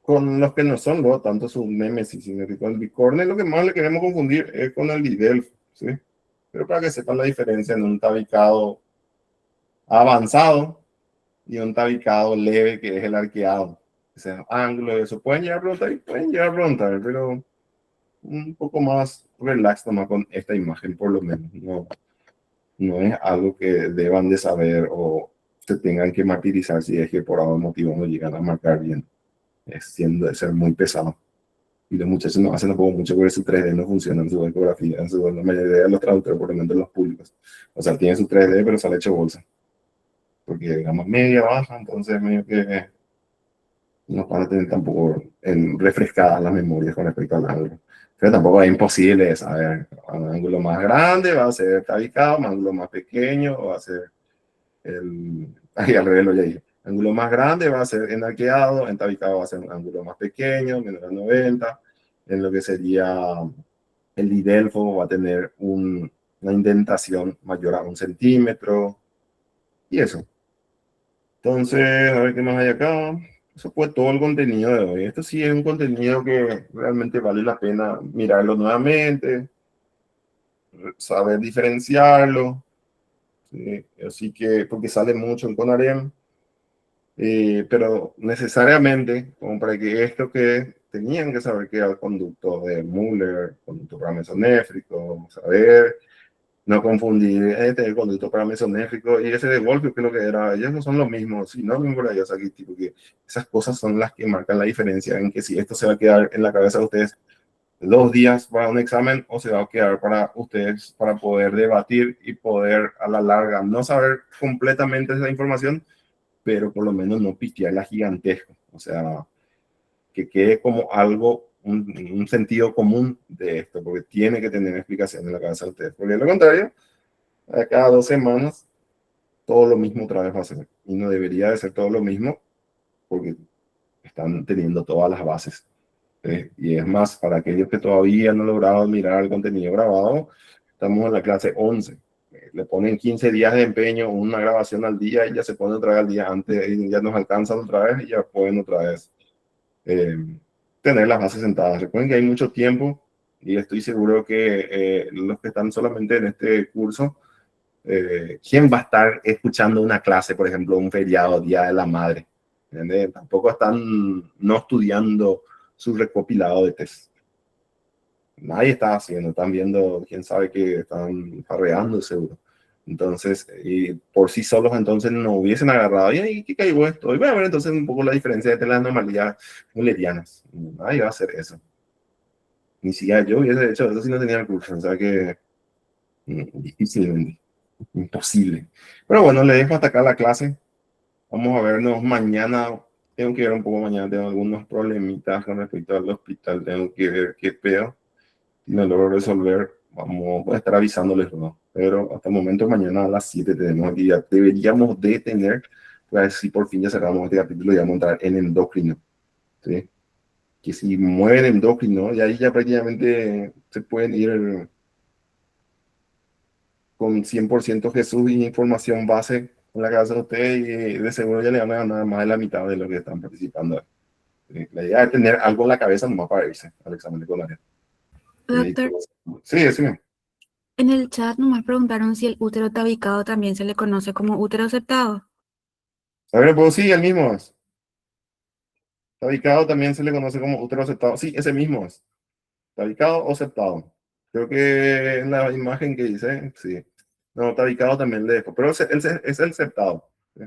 con los que no son luego tanto su némesis, sino que con el bicorne lo que más le queremos confundir es con el bidelfo, ¿sí? Pero para que sepan la diferencia en un tabicado avanzado y un tabicado leve que es el arqueado. Ese ángulo de eso pueden llegar a preguntar y pueden llegar a preguntar, pero un poco más relax nomás con esta imagen por lo menos. No, no es algo que deban de saber o se tengan que martirizar si es que por algún motivo no llegan a marcar bien. Es siendo de ser muy pesado. Y los muchachos no hacen tampoco mucho porque su 3D no funciona en su ecografía, en su, la mayoría de los traductores, por lo menos los públicos. O sea, tiene su 3D, pero sale hecho bolsa. Porque digamos media baja, entonces medio que no van a tener tampoco refrescadas las memorias con respecto al ángulo. Pero tampoco es imposible saber. Un ángulo más grande va a ser tabicado, un ángulo más pequeño va a ser el. Ahí al revés lo ya dije. Ángulo más grande va a ser en arqueado, en tabicado va a ser un ángulo más pequeño, menor a 90. En lo que sería el didelfo va a tener una indentación mayor a 1 centímetro. Y eso. Entonces, a ver qué más hay acá. Eso fue todo el contenido de hoy. Esto sí es un contenido que realmente vale la pena mirarlo nuevamente, saber diferenciarlo. ¿Sí? Así que, porque sale mucho en Conarem, pero necesariamente, como para que esto que tenían que saber que era el conducto de Müller, conducto para mesonéfrico, saber no confundir el conducto para mesonéfrico y ese de Wolfe, que es lo que era, ellos no son los mismos, si no ven por allá, aquí, tipo que esas cosas son las que marcan la diferencia en que si esto se va a quedar en la cabeza de ustedes 2 días para un examen o se va a quedar para ustedes para poder debatir y poder a la larga no saber completamente esa información, pero por lo menos no pistearla gigantesco, o sea, que quede como algo, un sentido común de esto, porque tiene que tener explicación en la cabeza de ustedes, porque de lo contrario, a cada 2 semanas, todo lo mismo otra vez va a ser. Y no debería de ser todo lo mismo porque están teniendo todas las bases. Y es más, para aquellos que todavía no han logrado mirar el contenido grabado, estamos en la clase 11. Le ponen 15 días de empeño, una grabación al día y ya se pone otra vez al día antes y ya nos alcanzan otra vez y ya pueden otra vez eh, tener las bases sentadas. Recuerden que hay mucho tiempo y estoy seguro que los que están solamente en este curso, ¿quién va a estar escuchando una clase, por ejemplo, un feriado, Día de la Madre? ¿Entiendes? Tampoco están no estudiando su recopilado de test. Nadie está haciendo, están viendo, quién sabe que están farreando seguro. Entonces, y por sí solos entonces no hubiesen agarrado, ¿y qué caigo esto? Y voy a ver entonces un poco la diferencia entre las anomalías mullerianas. Nadie va a hacer eso. Ni siquiera yo hubiese hecho eso si no tenía el curso. O sea que difícilmente, imposible. Pero bueno, le dejo hasta acá la clase. Vamos a vernos mañana. Tengo que ver un poco mañana. Tengo algunos problemitas con respecto al hospital. Tengo que ver qué pedo. Si no logro resolver, voy a estar avisándoles, ¿no? Pero hasta el momento, mañana a las 7 tenemos aquí. Ya deberíamos de tener, pues si por fin ya cerramos este capítulo, ya vamos a entrar en endocrino. ¿Sí? Que si mueven endocrino, y ahí ya prácticamente se pueden ir con 100% Jesús y información base en la cabeza de ustedes y de seguro ya le van a ganar más de la mitad de lo que están participando. ¿Sí? La idea es tener algo en la cabeza nomás para irse al examen de colaria. Doctor, Sí, sí. en el chat nomás preguntaron si el útero tabicado también se le conoce como útero septado. A ver, pues sí, el mismo es. Tabicado también se le conoce como útero septado. Sí, ese mismo es. Tabicado o septado. Creo que en la imagen que dice, sí. No, tabicado también le dejo. Pero es el septado. ¿Sí?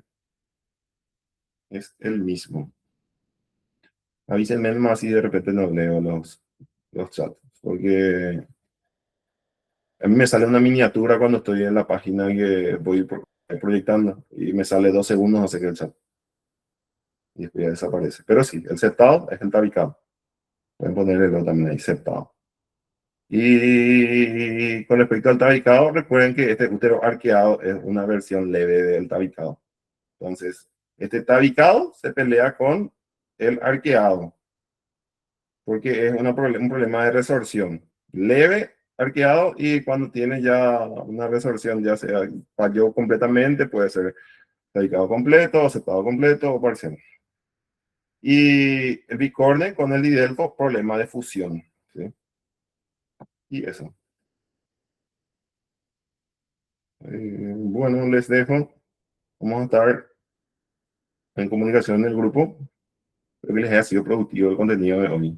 Es el mismo. Avísenme más si de repente no leo los chats. Porque a mí me sale una miniatura cuando estoy en la página que voy proyectando. Y me sale 2 segundos, no sé qué el chat. Y después ya desaparece. Pero sí, el septado es el tabicado. Pueden ponerlo también ahí, septado. Y con respecto al tabicado, recuerden que este útero arqueado es una versión leve del tabicado. Entonces, este tabicado se pelea con el arqueado, porque es un problema de resorción. Leve, arqueado, y cuando tiene ya una resorción, ya sea falló completamente, puede ser tabicado completo, septado completo o parcial. Y el bicorne con el didelfo, problema de fusión. ¿Sí? Y eso. Bueno, les dejo. Vamos a estar en comunicación en el grupo. Espero que les haya sido productivo el contenido de hoy.